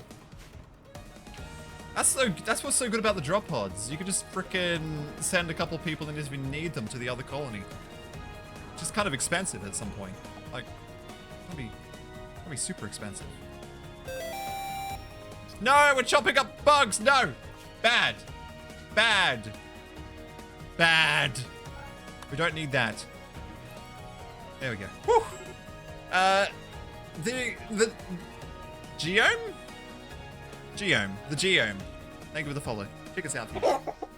That's what's so good about the drop pods. You could just frickin' send a couple people in if you need them to the other colony. It's just kind of expensive at some point. Like, that'd be super expensive. No, we're chopping up bugs. No. Bad. Bad. Bad. We don't need that. There we go. Whew. The Geome? Geome. The Geome. Thank you for the follow. Check us out here.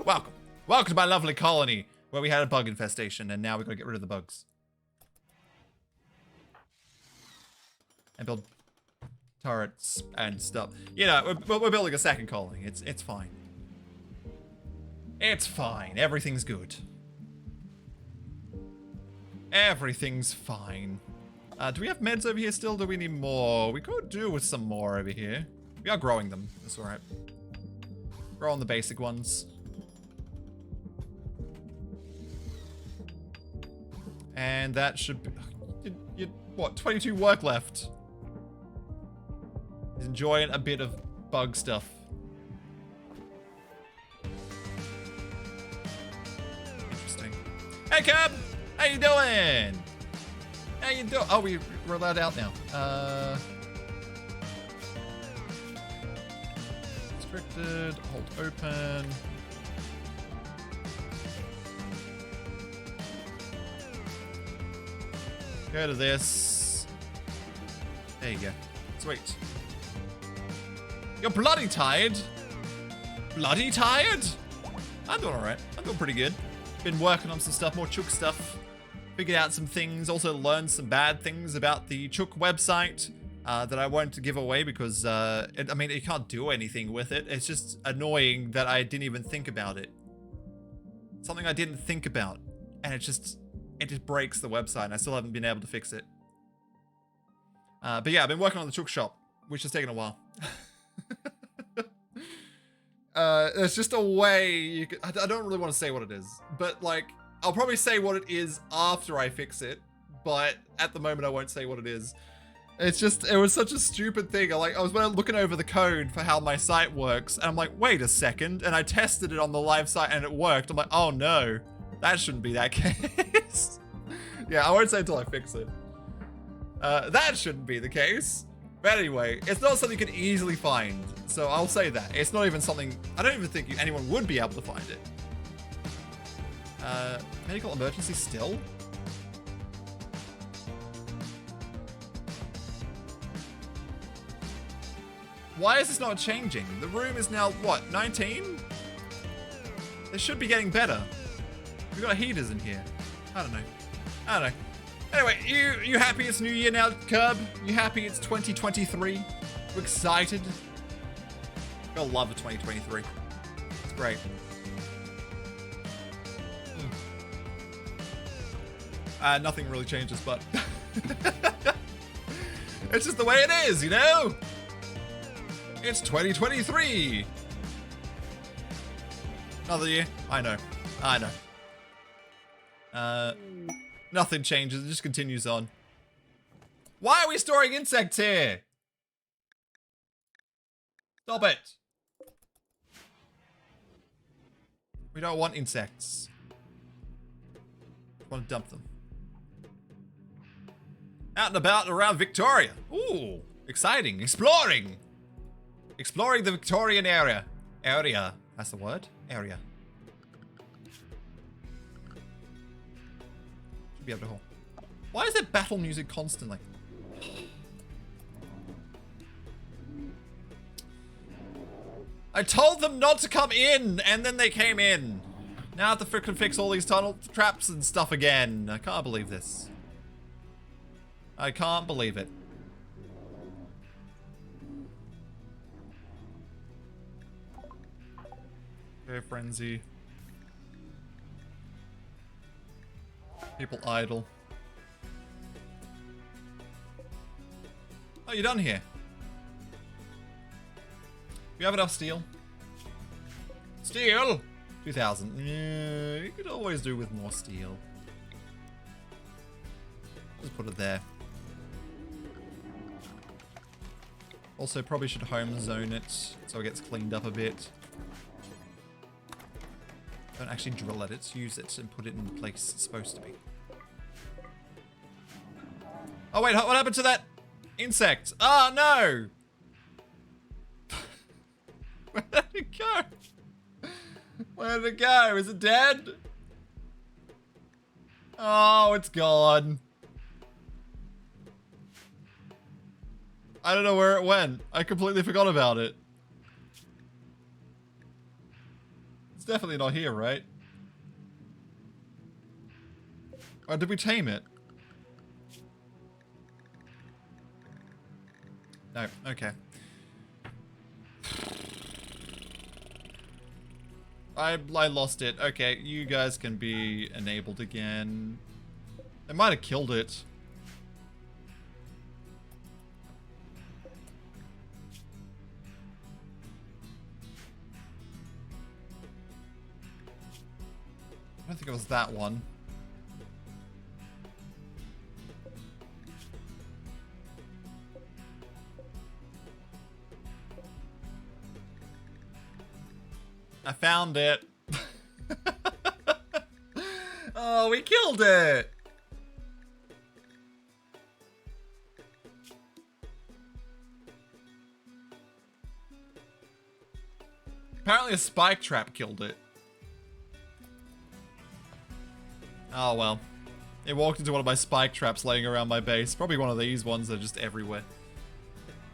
Welcome. Welcome to my lovely colony where we had a bug infestation and now we've got to get rid of the bugs. And build turrets and stuff. You know, we're building a second colony. It's fine. It's fine. Everything's good. Everything's fine. Do we have meds over here still? Do we need more? We could do with some more over here. We are growing them. That's alright. Growing the basic ones. And that should be... what? 22 work left. He's enjoying a bit of bug stuff. Interesting. Hey, Cub! How you doing? How you doing? Oh, we're allowed out now. Restricted. Hold open. Go to this. There you go. Sweet. You're bloody tired? Bloody tired? I'm doing alright. I'm doing pretty good. Been working on some stuff, more Chook stuff. Figured out some things, also learned some bad things about the Chook website that I won't give away because, I mean, you can't do anything with it. It's just annoying that I didn't even think about it. Something I didn't think about. And it just breaks the website and I still haven't been able to fix it. But yeah, I've been working on the Chook shop, which has taken a while. There's just a way you could, I don't really want to say what it is, but like, I'll probably say what it is after I fix it, but at the moment I won't say what it is. It's just, it was such a stupid thing. I was looking over the code for how my site works, and I'm like, wait a second, and I tested it on the live site and it worked. I'm like, oh no, that shouldn't be that case. Yeah, I won't say until I fix it. That shouldn't be the case. But anyway, it's not something you can easily find, so I'll say that. It's not even something, I don't even think anyone would be able to find it. Medical emergency still? Why is this not changing? The room is now, what, 19? It should be getting better. We've got heaters in here. I don't know. Anyway, you happy it's New Year now, Curb? You happy it's 2023? You excited? You'll love it 2023. It's great. Nothing really changes, but it's just the way it is, you know? It's 2023. Another year. I know. Nothing changes. It just continues on. Why are we storing insects here? Stop it. We don't want insects. We want to dump them. Out and about around Victoria. Ooh, exciting. Exploring. Exploring the Victorian area. That's the word? Area. Should be able to hold. Why is there battle music constantly? I told them not to come in, and then they came in. Now I have to frickin' fix all these tunnel traps and stuff again. I can't believe this. I can't believe it. Okay, frenzy. People idle. Oh, you're done here. You have enough steel? Steel? 2,000. Yeah, you could always do with more steel. Just put it there. Also, probably should home zone it so it gets cleaned up a bit. Don't actually drill at it, use it and put it in the place it's supposed to be. Oh wait, what happened to that insect? Oh no! Where did it go? Where did it go? Is it dead? Oh, it's gone. I don't know where it went. I completely forgot about it. It's definitely not here, right? Or did we tame it? No, okay. I lost it. Okay, you guys can be enabled again. They might have killed it. I don't think it was that one. I found it. Oh, we killed it. Apparently a spike trap killed it. Oh well. It walked into one of my spike traps laying around my base. Probably one of these ones that are just everywhere.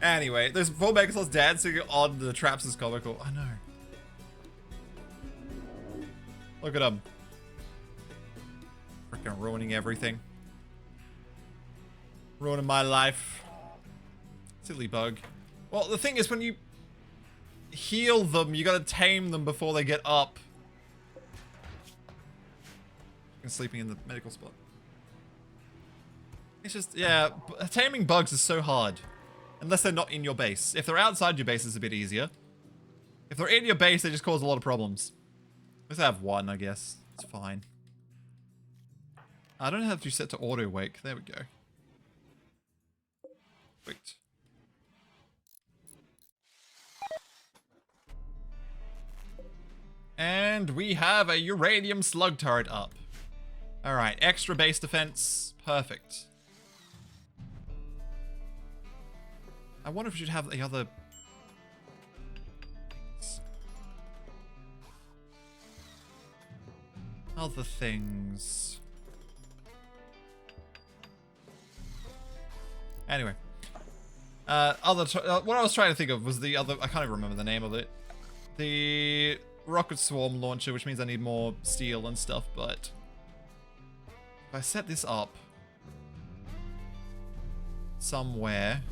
Anyway, there's 4 Megazords dancing on the traps is comical. I know. Look at them. Freaking ruining everything. Ruining my life. Silly bug. Well, the thing is, when you heal them, you gotta tame them before they get up. And sleeping in the medical spot. It's just, yeah, taming bugs is so hard. Unless they're not in your base. If they're outside your base, it's a bit easier. If they're in your base, they just cause a lot of problems. Let's have one, I guess. It's fine. I don't have to set to auto wake. There we go. Wait. And we have a uranium slug turret up. Alright, extra base defense. Perfect. I wonder if we should have the other... Other things. Anyway. What I was trying to think of was the other... I can't even remember the name of it. The rocket swarm launcher, which means I need more steel and stuff, but... If I set this up... somewhere...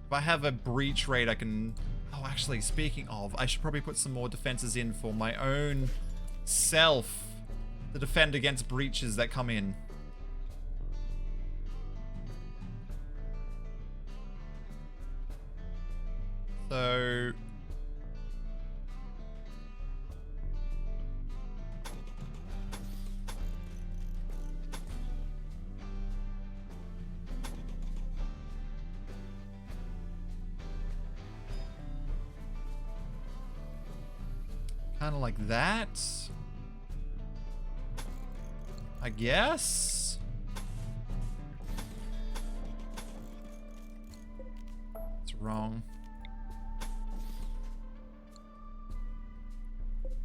If I have a breach rate, I can... Oh, actually, speaking of, I should probably put some more defenses in for my own self to defend against breaches that come in. So... kind of like that, I guess. It's wrong.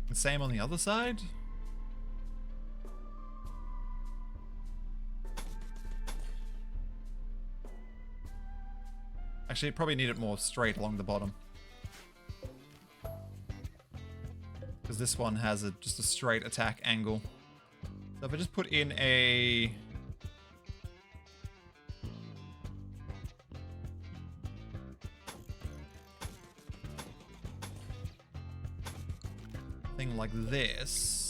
The same on the other side. Actually, probably need it more straight along the bottom. Because this one has just a straight attack angle. So if I just put in a... thing like this.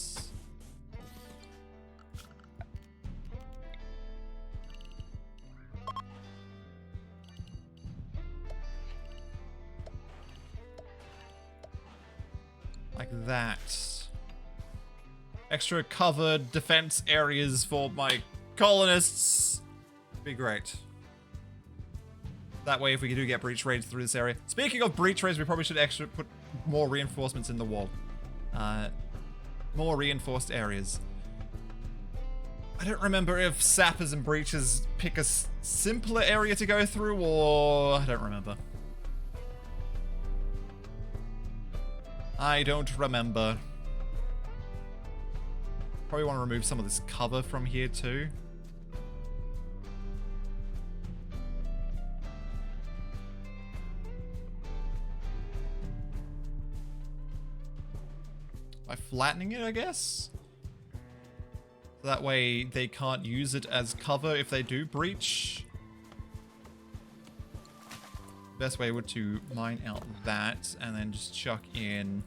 Like that. Extra covered defense areas for my colonists. Be great. That way, if we do get breach raids through this area. Speaking of breach raids, we probably should put more reinforcements in the wall. More reinforced areas. I don't remember if sappers and breaches pick a simpler area to go through, or... I don't remember. I don't remember. Probably want to remove some of this cover from here too. By flattening it, I guess? So that way they can't use it as cover if they do breach. Best way would to mine out that and then just chuck in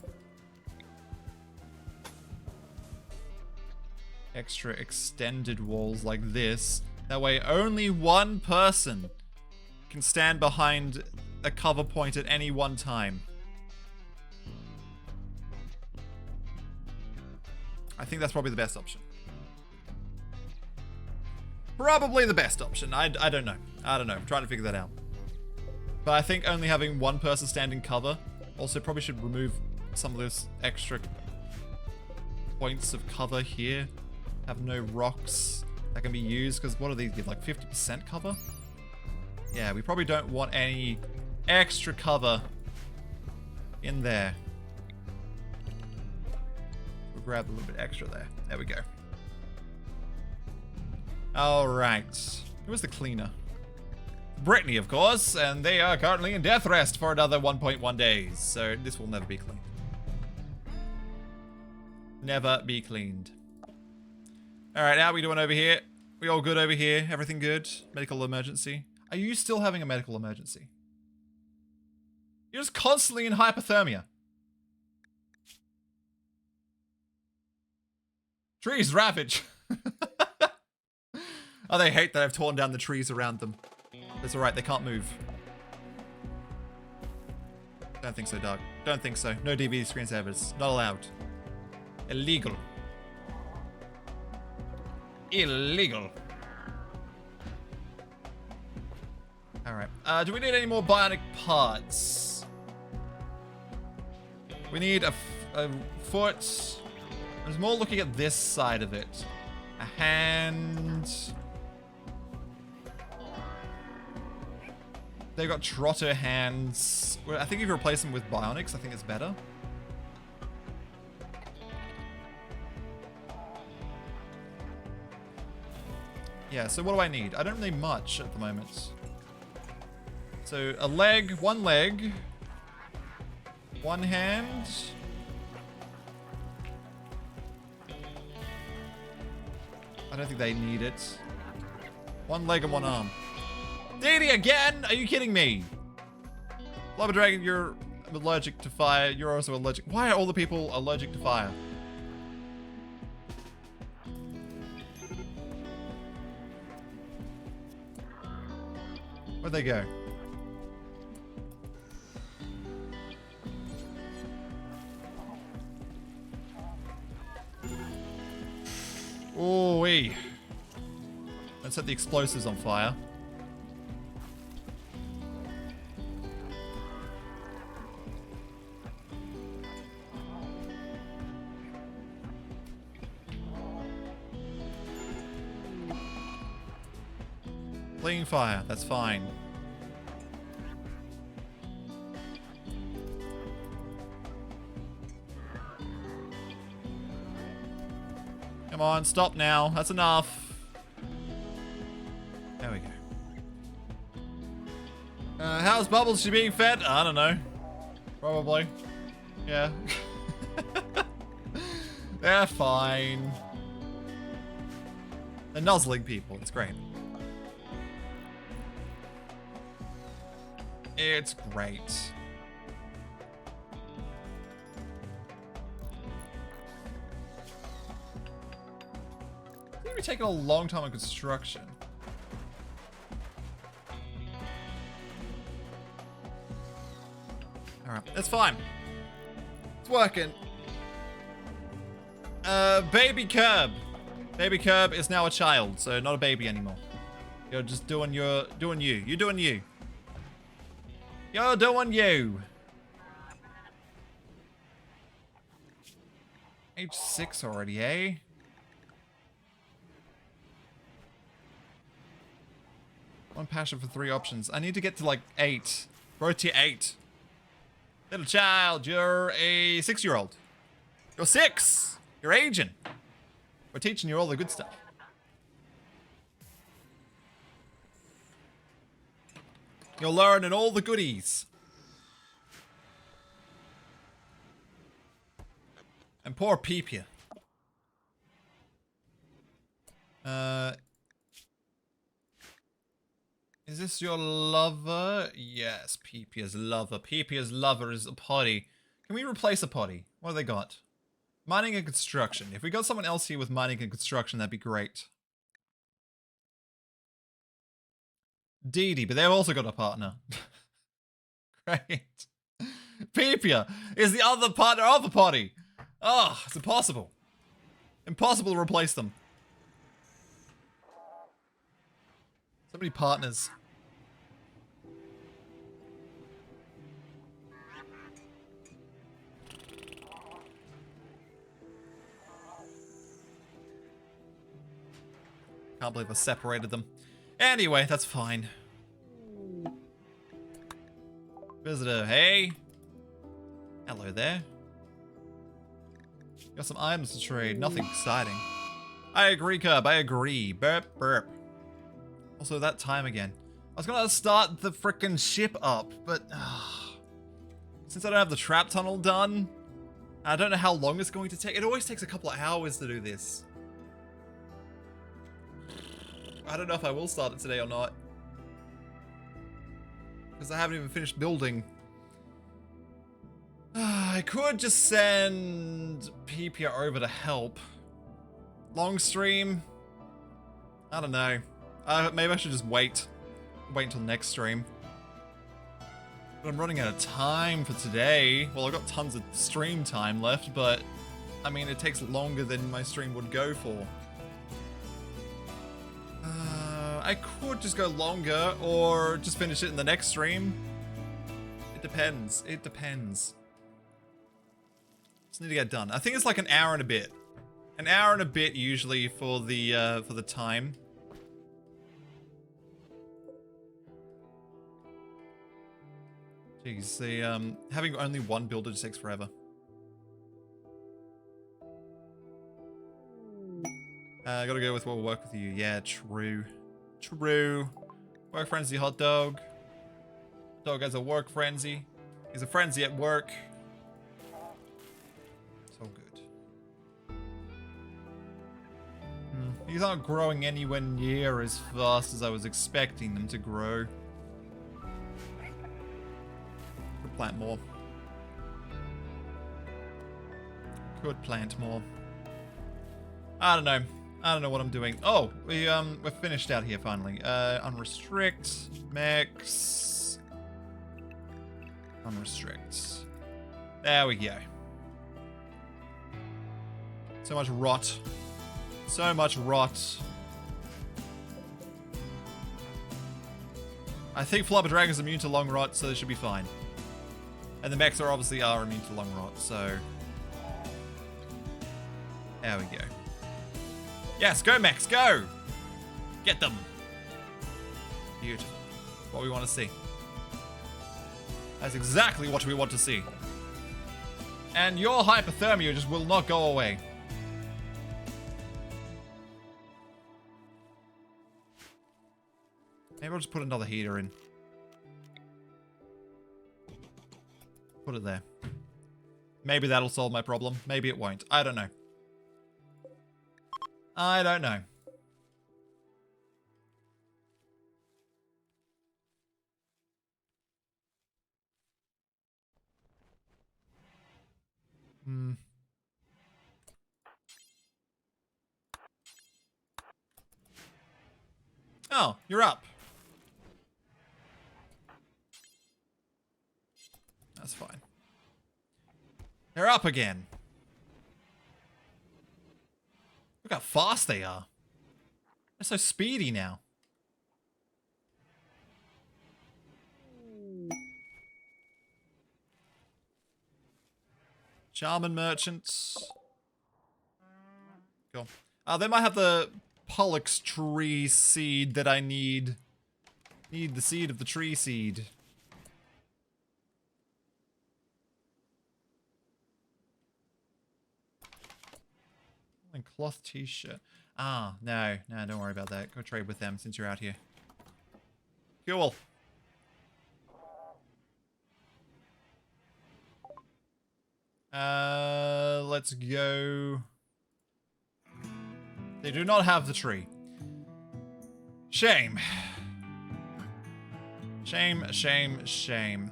extra extended walls like this. That way only one person can stand behind a cover point at any one time. I think that's probably the best option. Probably the best option. I don't know. I don't know. I'm trying to figure that out. But I think only having one person stand in cover also probably should remove some of those extra points of cover here. Have no rocks that can be used, because what do these give? Like 50% cover? Yeah, we probably don't want any extra cover in there. We'll grab a little bit extra there. There we go. Alright. Who was the cleaner? Brittany, of course, and they are currently in death rest for another 1.1 days, so this will never be cleaned. Never be cleaned. Alright, how are we doing over here? We all good over here? Everything good? Medical emergency? Are you still having a medical emergency? You're just constantly in hypothermia. Trees ravage. Oh, they hate that I've torn down the trees around them. That's alright, they can't move. Don't think so, Doug. Don't think so. No DVD screensavers. Not allowed. Illegal. Illegal. Alright. Do we need any more bionic parts? We need a foot. I was more looking at this side of it. A hand. They've got trotter hands. Well, I think if you replace them with bionics, I think it's better. Yeah, so what do I need? I don't need much at the moment. So a leg, one hand. I don't think they need it. One leg and one arm. Didi again? Are you kidding me? Lava Dragon, you're allergic to fire. You're also allergic. Why are all the people allergic to fire? Where'd they go? Ooh-wee. Let's set the explosives on fire. Fleeing fire, that's fine. Come on, stop now. That's enough. There we go. How's Bubbles? She being fed? I don't know. Probably. Yeah. They're fine. They're nuzzling people. It's great. It's great. It's gonna be taking a long time on construction. Alright, that's fine. It's working. Baby Curb. Baby Curb is now a child, so not a baby anymore. You're just doing you. You're doing you. You're doing you. Age 6 already, eh? One passion for 3 options. I need to get to like 8. Road to 8. Little child, you're a 6-year-old. You're 6. You're aging. We're teaching you all the good stuff. You're learning all the goodies. And poor Peepia. Is this your lover? Yes, Peepia's lover. Peepia's lover is a potty. Can we replace a potty? What have they got? Mining and construction. If we got someone else here with mining and construction, that'd be great. Didi, but they've also got a partner. Great. Peepia is the other partner of the potty. Oh, it's impossible. Impossible to replace them. So many partners. Can't believe I separated them. Anyway, that's fine. Visitor, hey. Hello there. Got some items to trade. Nothing exciting. I agree, Curb. I agree. Burp, burp. Also, that time again. I was gonna start the frickin' ship up, but... since I don't have the trap tunnel done, I don't know how long it's going to take. It always takes a couple of hours to do this. I don't know if I will start it today or not. Because I haven't even finished building. I could just send Peepia over to help. Long stream? I don't know. Maybe I should just wait. Wait until next stream. But I'm running out of time for today. Well, I've got tons of stream time left, but I mean, it takes longer than my stream would go for. I could just go longer or just finish it in the next stream. It depends. It depends. Just need to get done. I think it's like an hour and a bit. An hour and a bit usually for the time. Jeez, having only one builder just takes forever. I gotta go with what will work with you. Yeah, true. True. Work frenzy hot dog. Dog has a work frenzy. He's a frenzy at work. So good. These aren't growing anywhere near as fast as I was expecting them to grow. Could plant more. Could plant more. I don't know. I don't know what I'm doing. Oh, we're finished out here finally. Unrestrict, max, unrestrict. There we go. So much rot. So much rot. I think Flubber Dragon's immune to long rot, so they should be fine. And the mechs are obviously immune to long rot, so... There we go. Yes, go mechs, go! Get them! Beautiful. What we want to see. That's exactly what we want to see. And your hypothermia just will not go away. Maybe I'll just put another heater in. Put it there. Maybe that'll solve my problem. Maybe it won't. I don't know. I don't know. Oh, you're up. That's fine. They're up again. Look how fast they are. They're so speedy now. Shaman merchants. Cool. They might have the Pollux tree seed that I need. Need the seed of the tree seed. And cloth t-shirt. Ah, no, don't worry about that. Go trade with them since you're out here. Cool. Let's go. They do not have the tree. Shame. Shame, shame, shame.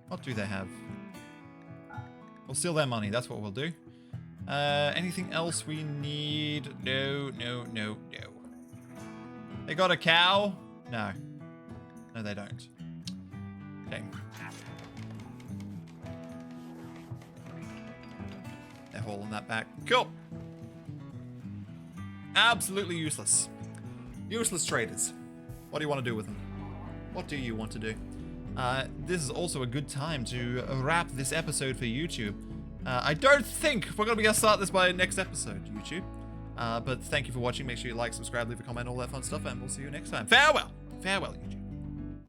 What do they have? We'll steal their money. That's what we'll do. Anything else we need? No. They got a cow? No. No, they don't. Okay. They're hauling that back. Cool. Absolutely useless. Useless traders. What do you want to do with them? What do you want to do? This is also a good time to wrap this episode for YouTube. I don't think we're going to be able to start this by next episode, YouTube. But thank you for watching. Make sure you like, subscribe, leave a comment, all that fun stuff, and we'll see you next time. Farewell! Farewell, YouTube.